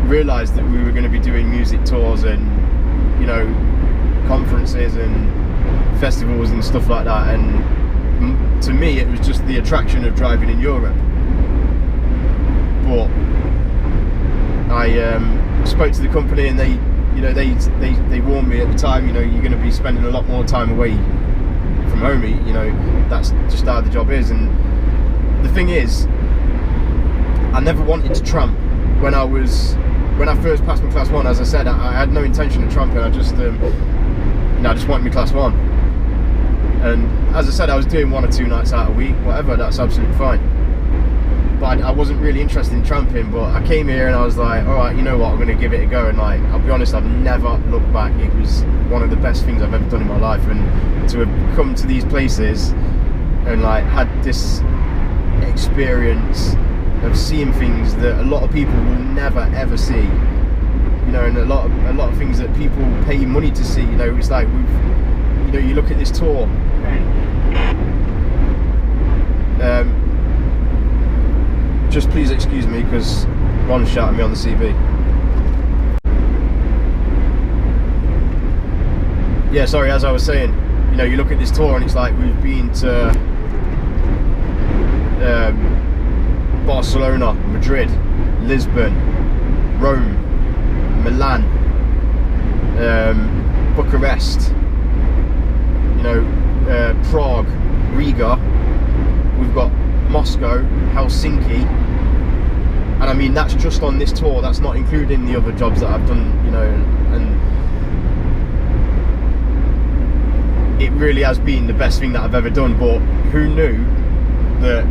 Speaker 1: realised that we were going to be doing music tours and, you know, conferences and festivals and stuff like that, and to me it was just the attraction of driving in Europe. But I spoke to the company, and they warned me at the time, you know, you're going to be spending a lot more time away from home, you know, that's just how the job is. And the thing is, I never wanted to tramp. When I first passed my class 1, as I said, I had no intention of tramping. I just I just wanted my class 1, and as I said, I was doing 1 or 2 nights out a week, whatever, that's absolutely fine. But I wasn't really interested in tramping. But I came here and I was like, alright, you know what, I'm going to give it a go. And like, I'll be honest, I've never looked back. It was one of the best things I've ever done in my life, and to have come to these places and like had this experience of seeing things that a lot of people will never ever see, you know, and a lot of things that people pay money to see. You know, it's like you look at this tour. Just please excuse me because Ron's shouting me on the CB. Yeah, sorry, as I was saying, you know, you look at this tour and it's like we've been to Barcelona, Madrid, Lisbon, Rome, Milan, Bucharest, you know, Prague, Riga. We've got Moscow, Helsinki, and I mean that's just on this tour. That's not including the other jobs that I've done, you know, and it really has been the best thing that I've ever done. But who knew that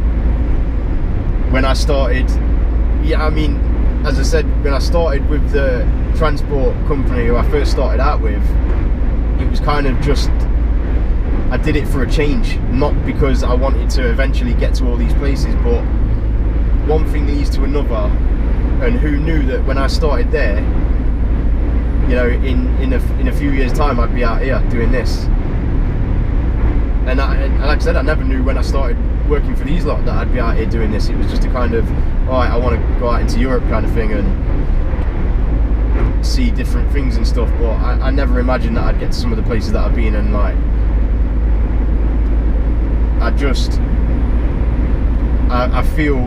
Speaker 1: when I started, I mean, as I said, when I started with the transport company who I first started out with, it was kind of just, I did it for a change, not because I wanted to eventually get to all these places, but one thing leads to another. And who knew that when I started there, you know, in a few years time I'd be out here doing this. And like I said, I never knew when I started working for these lot that I'd be out here doing this. It was just a kind of, alright, I want to go out into Europe kind of thing and see different things and stuff, but I never imagined that I'd get to some of the places that I've been, and like, I feel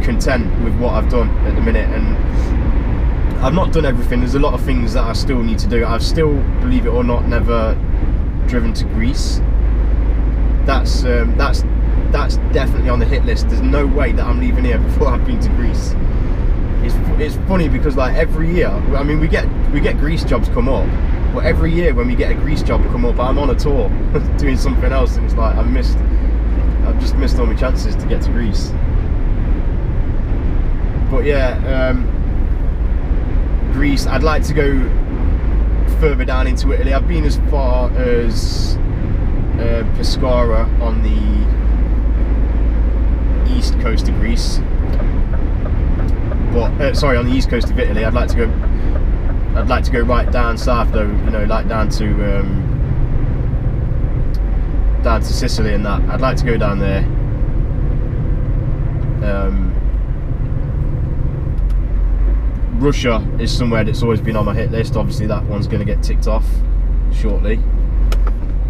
Speaker 1: content with what I've done at the minute, and I've not done everything. There's a lot of things that I still need to do. I've still, believe it or not, never driven to Greece. That's definitely on the hit list. There's no way that I'm leaving here before I've been to Greece. It's funny because like every year, I mean, we get Greece jobs come up, but every year when we get a Greece job come up, I'm on a tour doing something else, and it's like I've just missed all my chances to get to Greece. But yeah, Greece, I'd like to go further down into Italy. I've been as far as Pescara on the east coast of Greece, but sorry, on the east coast of Italy. I'd like to go right down south though, you know, like down to Sicily and that. I'd like to go down there. Russia is somewhere that's always been on my hit list. Obviously that one's going to get ticked off shortly.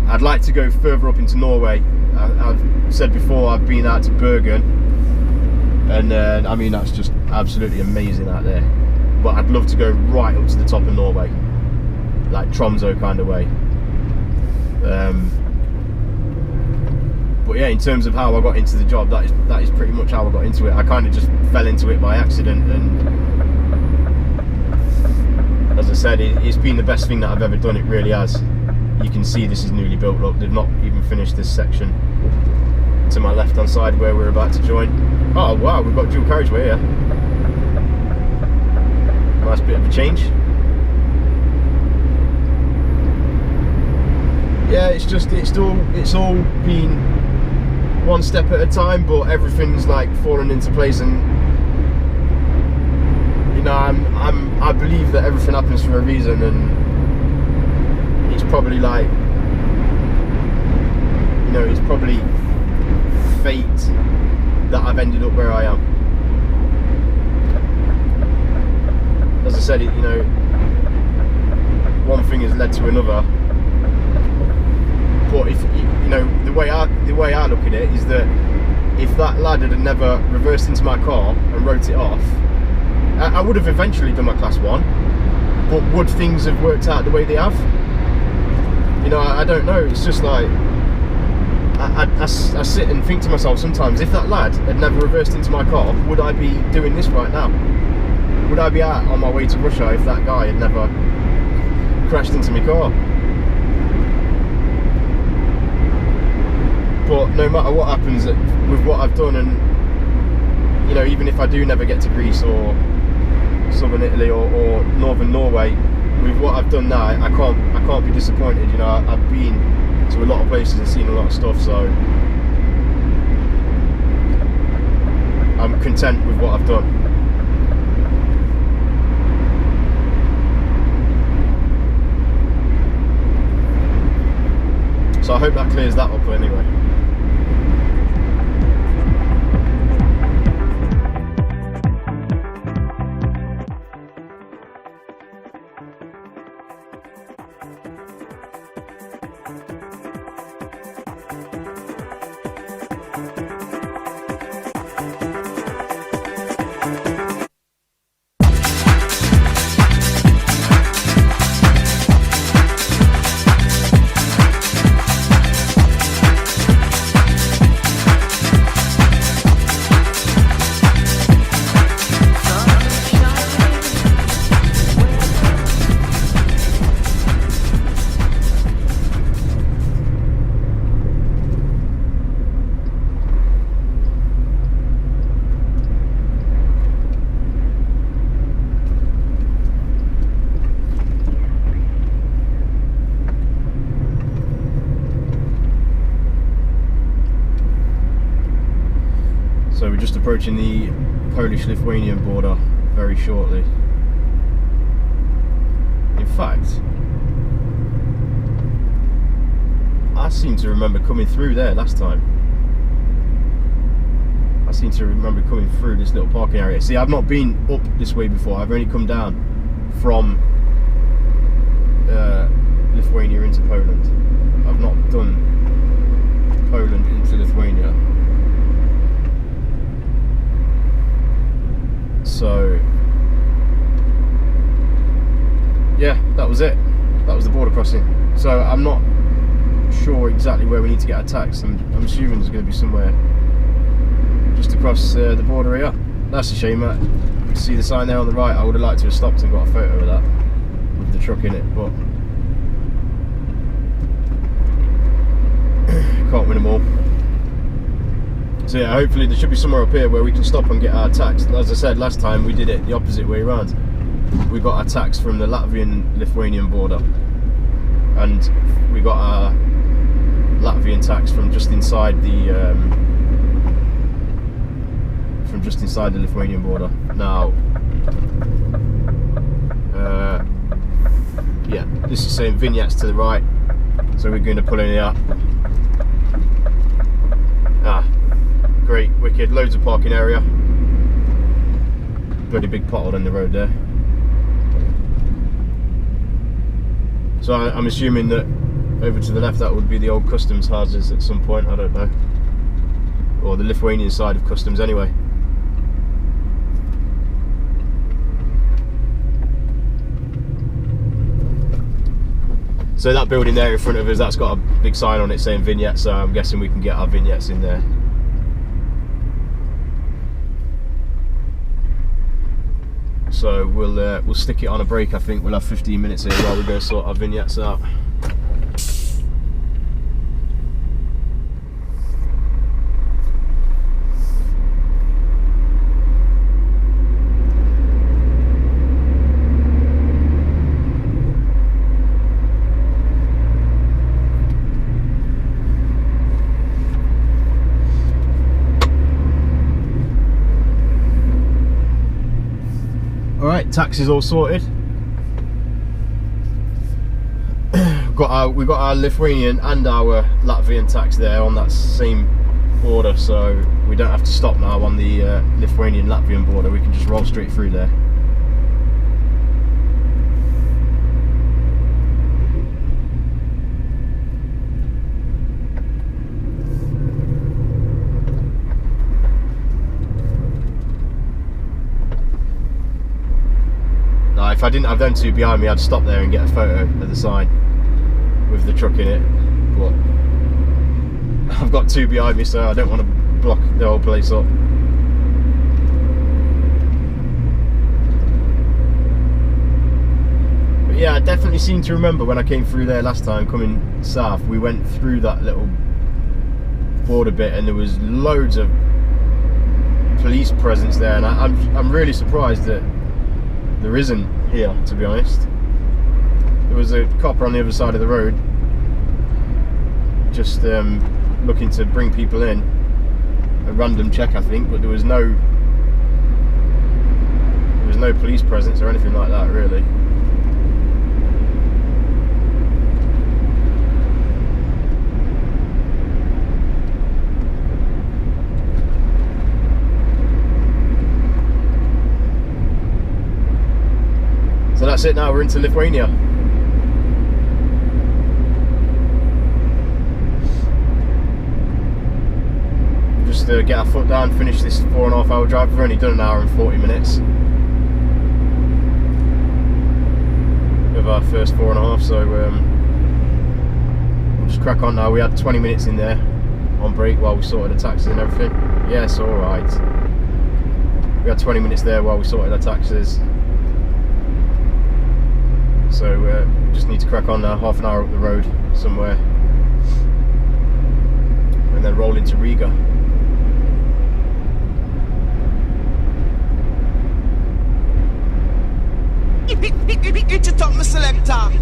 Speaker 1: I'd like to go further up into Norway. I've said before, I've been out to Bergen, and I mean that's just absolutely amazing out there. But I'd love to go right up to the top of Norway, like Tromsø kind of way. But yeah, in terms of how I got into the job, that is pretty much how I got into it. I kind of just fell into it by accident, and as I said, it's been the best thing that I've ever done. It really has. You can see this is newly built up. They've not even finished this section to my left hand side where we're about to join. Oh wow, we've got dual carriageway here. Nice bit of a change. Yeah, it's all been one step at a time, but everything's like falling into place, and you know, I believe that everything happens for a reason, and it's probably like, you know, it's probably fate that I've ended up where I am. As I said, you know, one thing has led to another. But if you know, the way I look at it is that if that lad had never reversed into my car and wrote it off, I would have eventually done my class 1. But would things have worked out the way they have? You know, I don't know. It's just like I sit and think to myself sometimes, if that lad had never reversed into my car, would I be doing this right now? Would I be out on my way to Russia if that guy had never crashed into my car? But no matter what happens with what I've done, and you know, even if I do never get to Greece or southern Italy or northern Norway, with what I've done now, I can't be disappointed. You know, I've been to a lot of places and seen a lot of stuff, so I'm content with what I've done. So I hope that clears that up anyway. we're just approaching the Polish-Lithuanian border very shortly. In fact, I seem to remember coming through there last time. I seem to remember coming through this little parking area. See, I've not been up this way before. I've only come down from Lithuania into Poland. I've not done Poland into Lithuania. So yeah, that was it. That was the border crossing. So I'm not sure exactly where we need to get our tax. I'm assuming there's going to be somewhere just across the border here. That's a shame. You can see the sign there on the right. I would have liked to have stopped and got a photo of that with the truck in it, but can't win them all. So yeah, hopefully there should be somewhere up here where we can stop and get our tax. As I said last time, we did it the opposite way around. We got our tax from the Latvian-Lithuanian border, and we got our Latvian tax from just inside the Lithuanian border. Now, yeah, this is saying vignettes to the right, so we're going to pull in here. Great, wicked, loads of parking area. Bloody big pothole in the road there. So I'm assuming that over to the left that would be the old customs houses at some point, I don't know. Or the Lithuanian side of customs anyway. So that building there in front of us, that's got a big sign on it saying vignettes, so I'm guessing we can get our vignettes in there. So we'll stick it on a break. I think we'll have 15 minutes here while we go sort our vignettes out. Alright, tax is all sorted. We got our Lithuanian and our Latvian tax there on that same border, so we don't have to stop now on the Lithuanian-Latvian border. We can just roll straight through there. Now, if I didn't have them two behind me, I'd stop there and get a photo of the sign with the truck in it, but I've got two behind me, so I don't want to block the whole place up. But yeah, I definitely seem to remember when I came through there last time coming south, we went through that little border bit and there was loads of police presence there, and I'm really surprised that there isn't here, to be honest. There was a copper on the other side of the road just looking to bring people in, a random check I think, but there was no police presence or anything like that really. So that's it now, we're into Lithuania. Just get our foot down, finish this 4.5 hour drive. We've only done an hour and 40 minutes of our first 4.5, so we'll just crack on now. We had 20 minutes in there on break while we sorted the taxes and everything. Yes, alright. We had 20 minutes there while we sorted our taxes. So just need to crack on now, half an hour up the road somewhere, and then roll into Riga.
Speaker 3: It's a top Muslim ta.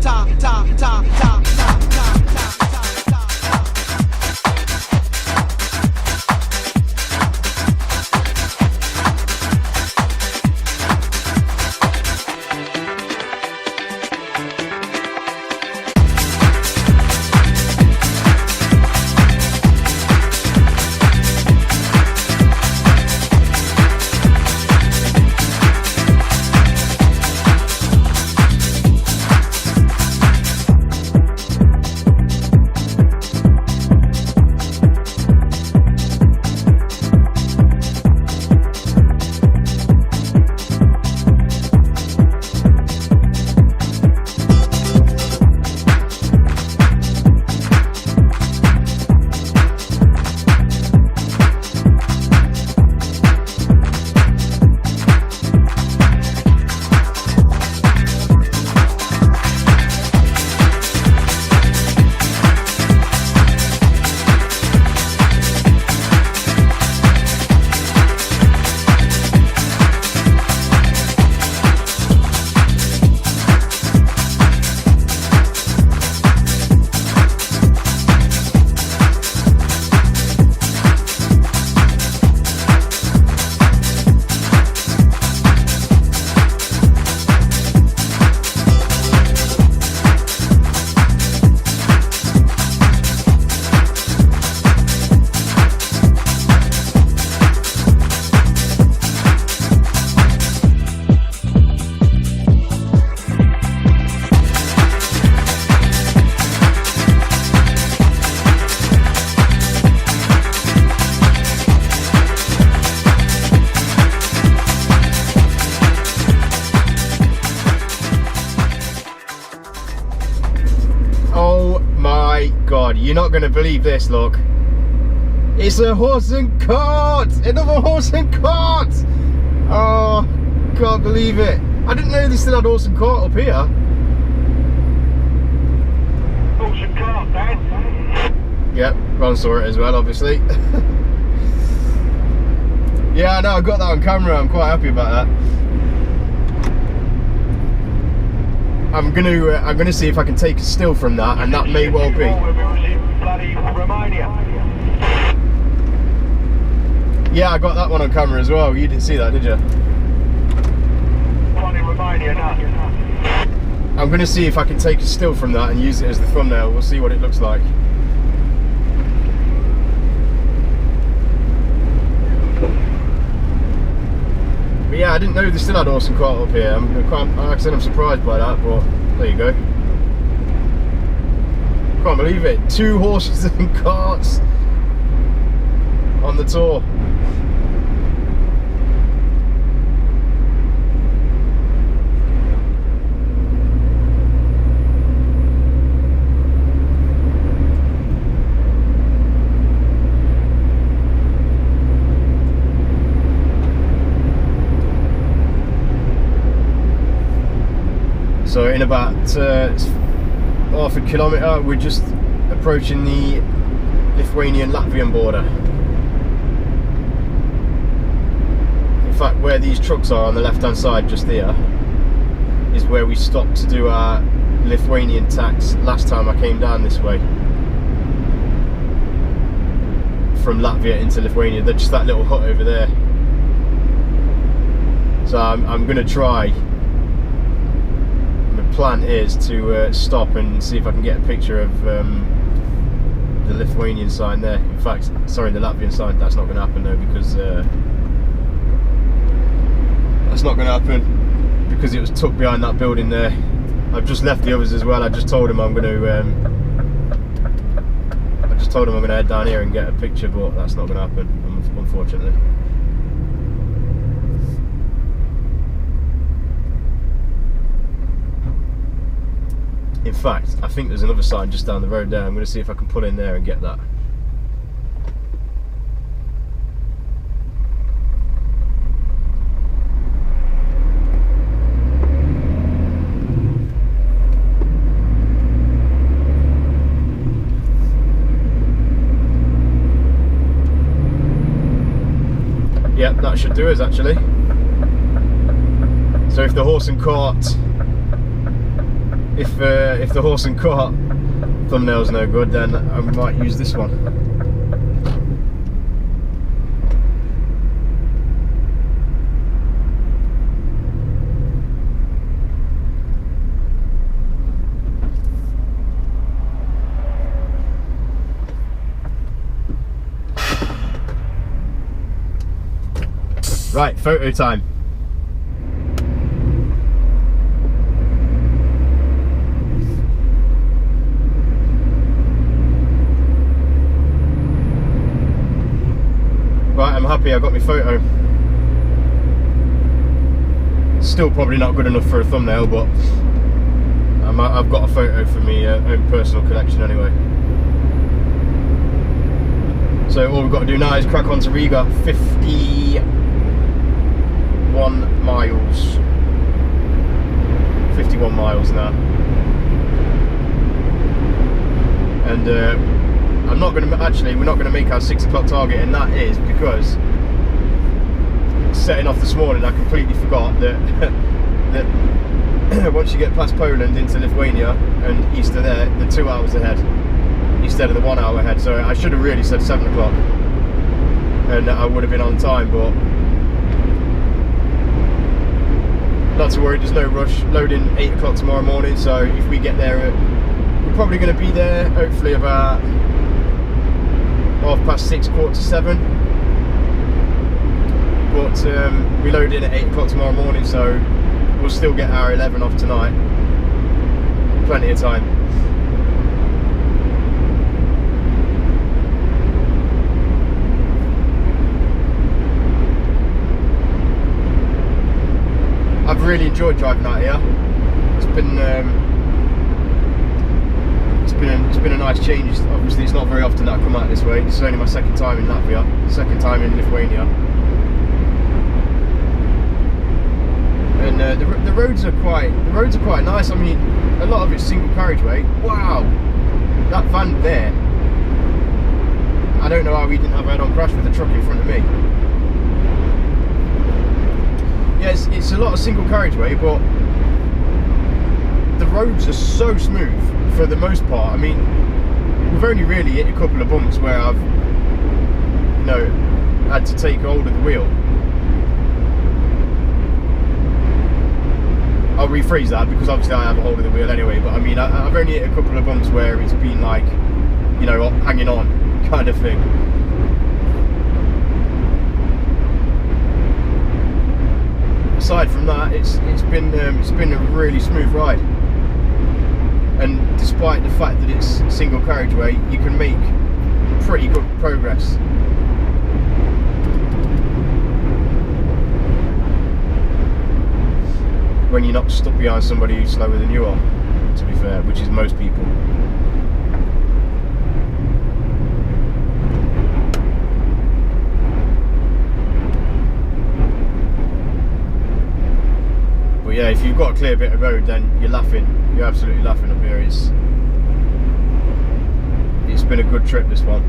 Speaker 1: you're not going to believe this, look. It's a horse and cart! Another horse and cart! Oh, can't believe it. I didn't know they still had horse and cart up here.
Speaker 2: Horse and cart, Dan.
Speaker 1: Yep, Ron saw it as well, obviously. Yeah, no, I got that on camera. I'm quite happy about that. I'm gonna see if I can take a still from that, and that may well be. Yeah, I got that one on camera as well. You didn't see that, did you? I'm gonna see if I can take a still from that and use it as the thumbnail. We'll see what it looks like. But yeah, I didn't know they still had horse and cart up here. Like I said, I'm surprised by that, but there you go. Can't believe it. 2 horses and carts on the tour. So in about half a kilometre, we're just approaching the Lithuanian-Latvian border. In fact, where these trucks are on the left-hand side, just here, is where we stopped to do our Lithuanian tax last time I came down this way. From Latvia into Lithuania. They're just that little hut over there. So I'm going to try. Plan is to stop and see if I can get a picture of the Lithuanian sign there. In fact, sorry, the Latvian sign. That's not going to happen though, because that's not going to happen because it was tucked behind that building there. I've just left the others as well. I just told him I'm going to. I just told him I'm going to head down here and get a picture, but that's not going to happen, unfortunately. In fact, I think there's another sign just down the road there. I'm going to see if I can pull in there and get that. Yep, that should do us actually. So if the horse and cart if the horse and cart thumbnail's no good, then I might use this one. Right, photo time. Right, I'm happy I got my photo. Still probably not good enough for a thumbnail, but I've got a photo for me own personal collection anyway. So all we've got to do now is crack on to Riga. 51 miles. 51 miles now. And I'm not going to, actually, we're not going to make our 6 o'clock target, and that is because setting off this morning, I completely forgot that that once you get past Poland into Lithuania and east of there, they're 2 hours ahead instead of the 1 hour ahead. So I should have really said 7 o'clock, and I would have been on time. But not to worry, there's no rush. Loading 8 o'clock tomorrow morning, so if we get there, we're probably going to be there hopefully about 6:30, 6:45. But we load in at 8 o'clock tomorrow morning, so we'll still get our 11 off tonight. Plenty of time. I've really enjoyed driving out here. It's been been a nice change. Obviously, it's not very often that I come out this way. This is only my second time in Latvia, second time in Lithuania, and the roads are quite nice. I mean, a lot of it's single carriageway. Wow, that van there. I don't know how he didn't have a head-on crash with the truck in front of me. Yes, it's a lot of single carriageway, but the roads are so smooth for the most part. I mean, we've only really hit a couple of bumps where I've, you know, had to take hold of the wheel. I'll rephrase that because obviously I have a hold of the wheel anyway, but I mean, I've only hit a couple of bumps where it's been like, you know, hanging on kind of thing. Aside from that, it's been a really smooth ride, and despite the fact that it's single carriageway, you can make pretty good progress. When you're not stuck behind somebody who's slower than you are, to be fair, which is most people. But yeah, if you've got a clear bit of road, then you're laughing. You're absolutely laughing up here. It's been a good trip, this one.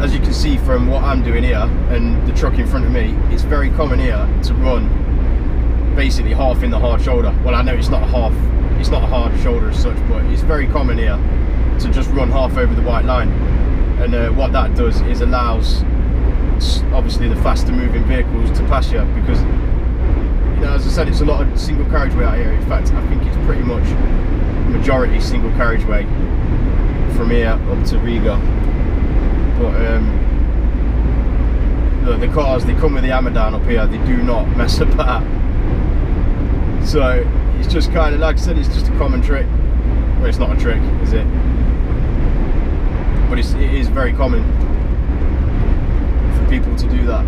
Speaker 1: As you can see from what I'm doing here and the truck in front of me, it's very common here to run basically half in the hard shoulder. Well, I know it's not a hard shoulder as such, but it's very common here to just run half over the white line. And what that does is allows obviously the faster moving vehicles to pass you, because, you know, as I said, it's a lot of single carriageway out here. In fact, I think it's pretty much majority single carriageway from here up to Riga. But look, the cars, they come with the hammer down up here. They do not mess about. So it's just kind of, like I said, it's just a common trick. Well, it's not a trick, is it? But it is very common for people to do that,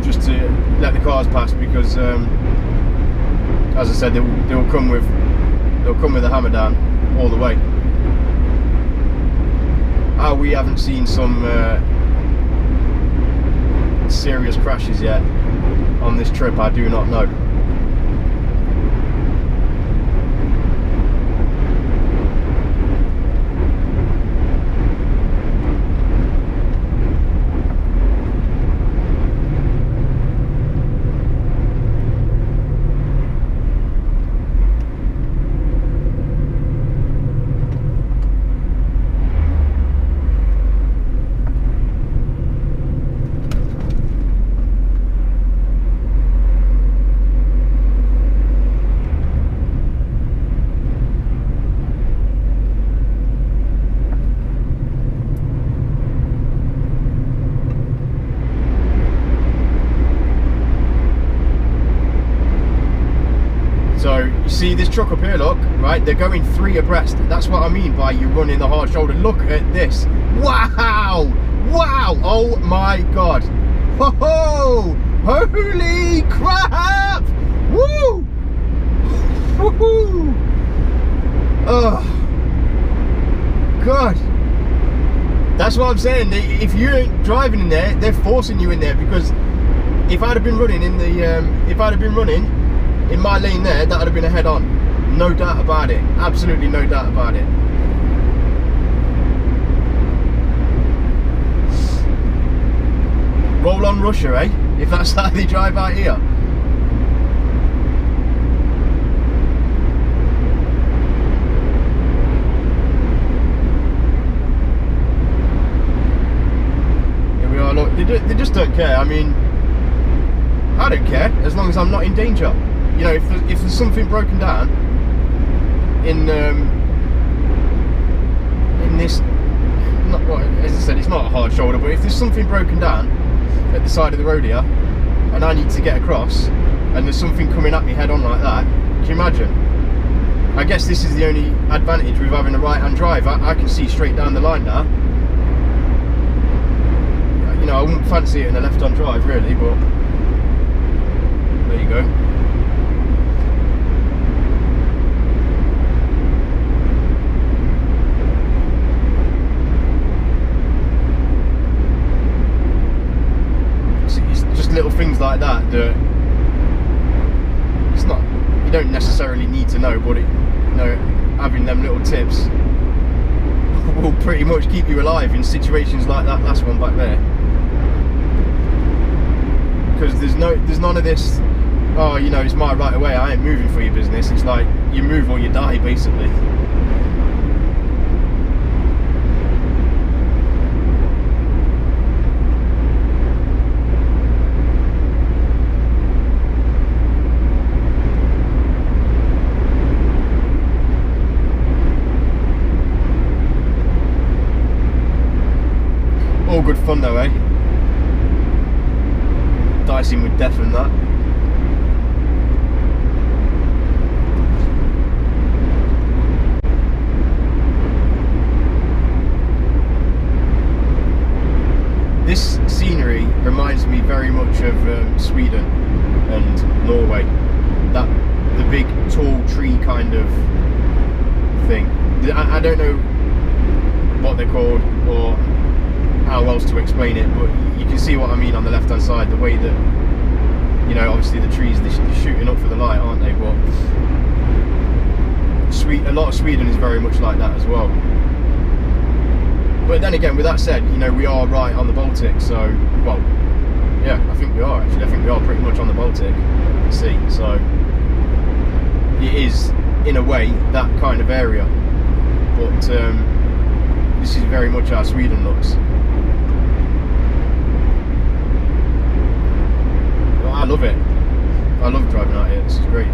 Speaker 1: just to let the cars pass, because as I said, they'll come with the hammer down all the way. How we haven't seen some serious crashes yet on this trip, I do not know. See this truck up here, look, right, they're going 3 abreast. That's what I mean by you running the hard shoulder. Look at this. Wow, wow, oh my god. Whoa, holy crap. Woo, woohoo. Oh god, that's what I'm saying. If you ain't driving in there, they're forcing you in there, because if I'd have been running in the in my lane there, that would have been a head-on, no doubt about it, absolutely no doubt about it. Roll on Russia, eh? If that's how they drive out here. Here we are, look, they just don't care. I mean, I don't care as long as I'm not in danger. You know, if there's something broken down in this, not what, as I said, it's not a hard shoulder, but if there's something broken down at the side of the road here, and I need to get across, and there's something coming at me head on like that, Can you imagine? I guess this is the only advantage with having a right-hand drive. I can see straight down the line now. You know, I wouldn't fancy it in a left-hand drive really, but there you go. It's just little things like that that it's not, you don't necessarily need to know, but it, you know, having them little tips will pretty much keep you alive in situations like that last one back there. Because there's none of this, oh, you know, it's my right of way, I ain't moving for your business. It's like, you move or you die, basically. All good fun though, eh? Dicing with death and that. This scenery reminds me very much of Sweden and Norway. The big tall tree kind of thing. I don't know what they're called or how else to explain it, but you can see what I mean on the left hand side, the way that, you know, obviously the trees, they're shooting up for the light, aren't they? But a lot of Sweden is very much like that as well. But then again, with that said, you know, we are right on the Baltic, so, well, yeah, I think we are actually. I think we are pretty much on the Baltic Sea, so it is, in a way, that kind of area. But this is very much how Sweden looks. I love it. I love driving out here. This is great.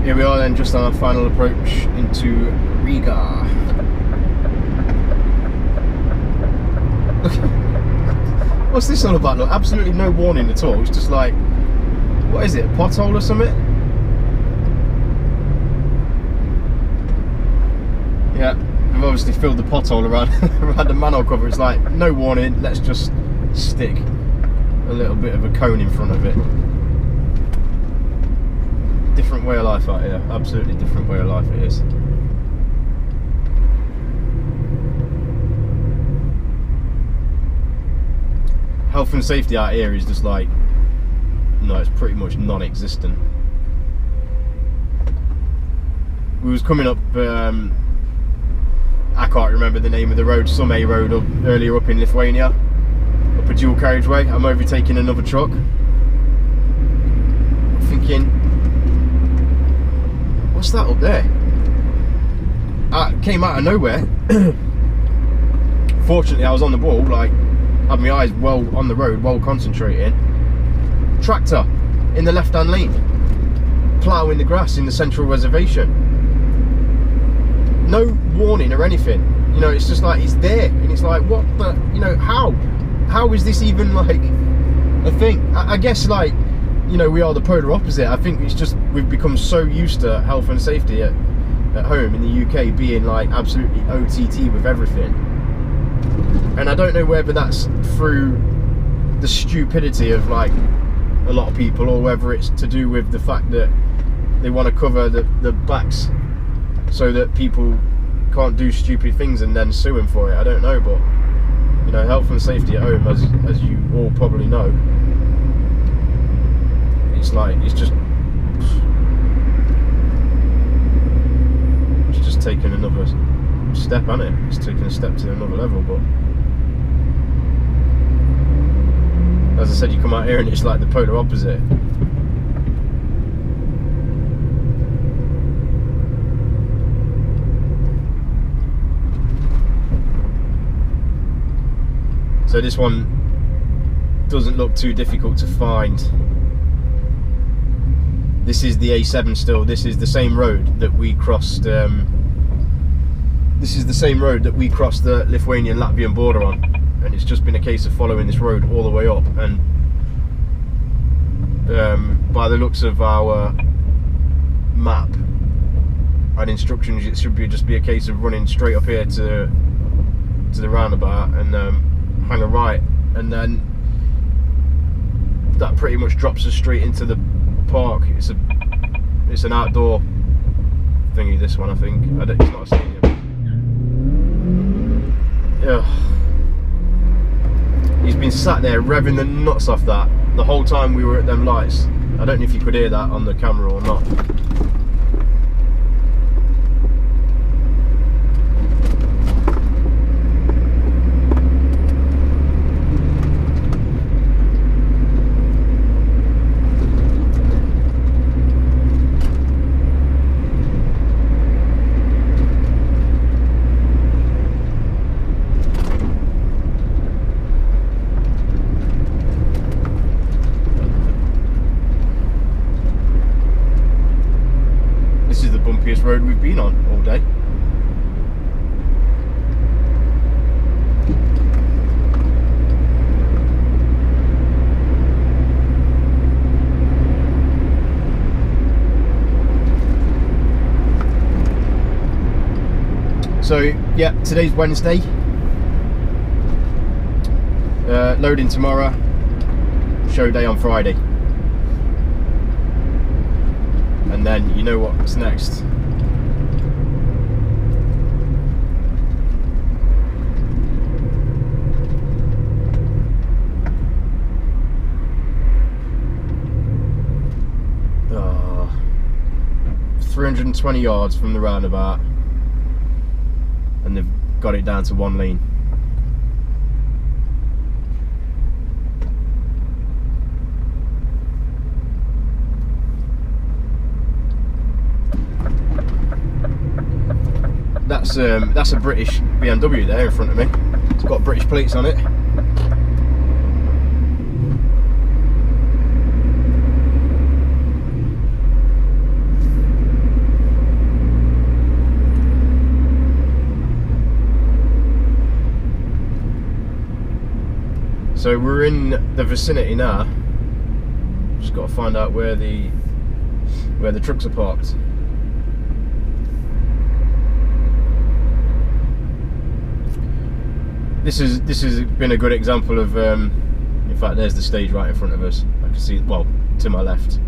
Speaker 1: Here we are then, just on our final approach into Riga. What's this all about? Look, absolutely no warning at all. It's just like, what is it, a pothole or something? Yeah, they've obviously filled the pothole around, around the manhole cover. It's like, no warning, let's just stick a little bit of a cone in front of it. Different way of life out here, absolutely different way of life it is. Health and safety out here is just like, no, it's pretty much non-existent. We was coming up, I can't remember the name of the road, some A road earlier up in Lithuania, up a dual carriageway. I'm overtaking another truck. I'm thinking, what's that up there? It came out of nowhere. Fortunately, I was on the ball, like, had my eyes well on the road, well concentrating. Tractor in the left-hand lane, ploughing the grass in the central reservation. No warning or anything. You know, it's just like, it's there, and it's like, what the, you know, how is this even like a thing? I guess, like, you know, we are the polar opposite. I think it's just we've become so used to health and safety at at home in the UK being like absolutely OTT with everything. And I don't know whether that's through the stupidity of like a lot of people, or whether it's to do with the fact that they want to cover the backs so that people can't do stupid things and then sue them for it. I don't know, but you know, health and safety at home, as you all probably know, it's just taking another step, hasn't it? It's taking a step to another level. But as I said, you come out here and it's like the polar opposite. So this one doesn't look too difficult to find. This is the A7 still. This is the same road that we crossed. This is the same road that we crossed the Lithuanian-Latvian border on, and it's just been a case of following this road all the way up. And by the looks of our map and instructions, it should just be a case of running straight up here to the roundabout and hang a right, and then that pretty much drops us straight into the park. It's an outdoor thingy, this one, I think. It's not a stadium. Yeah. He's been sat there revving the nuts off that the whole time we were at them lights. I don't know if you could hear that on the camera or not. Road we've been on all day. So yeah, today's Wednesday. Loading tomorrow, show day on Friday, and then you know what's next. Oh, 320 yards from the roundabout, and they've got it down to one lane. That's a British BMW there in front of me. It's got British plates on it. So we're in the vicinity now. Just got to find out where the trucks are parked. This has been a good example of, in fact, there's the stage right in front of us. I can see it, well, to my left.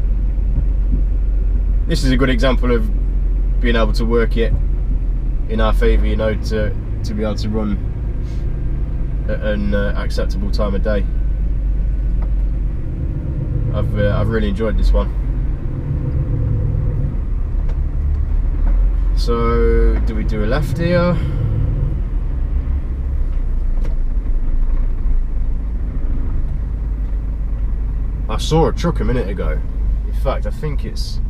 Speaker 1: This is a good example of being able to work it in our favour, you know, to be able to run at an acceptable time of day. I've really enjoyed this one. So, do we do a left here? I saw a truck a minute ago. In fact, I think it's...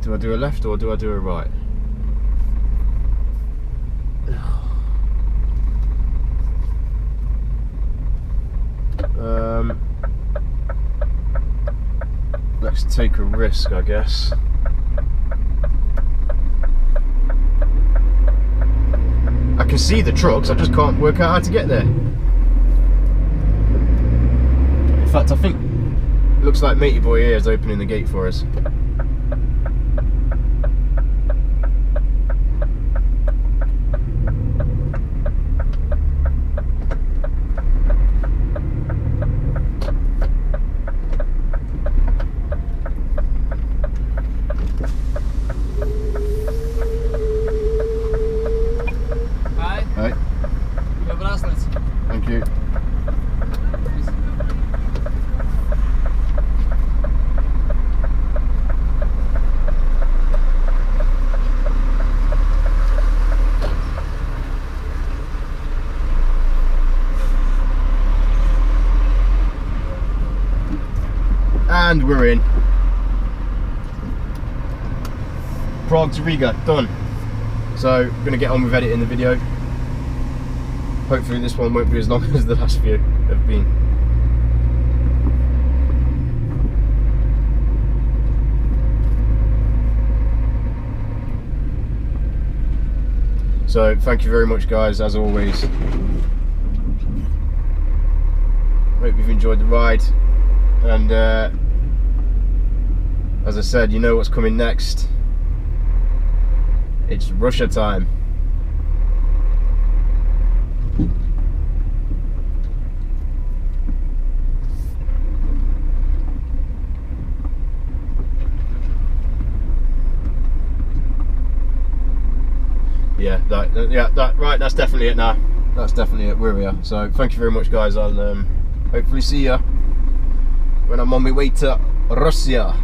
Speaker 1: Do I do a left or do I do a right? Let's take a risk, I guess. I can see the trucks, I just can't work out how to get there. In fact, I think it looks like Matey Boy here is opening the gate for us. Hey,
Speaker 4: Your bracelets.
Speaker 1: thank you. And we're in. Prague to Riga, done. So, I'm going to get on with editing the video. Hopefully this one won't be as long as the last few have been. So, thank you very much guys, as always. Hope you've enjoyed the ride. And as I said, you know what's coming next. It's Russia time. Right, that's definitely it now. That's definitely it, where we are. So thank you very much guys. I'll hopefully see you when I'm on my way to Russia.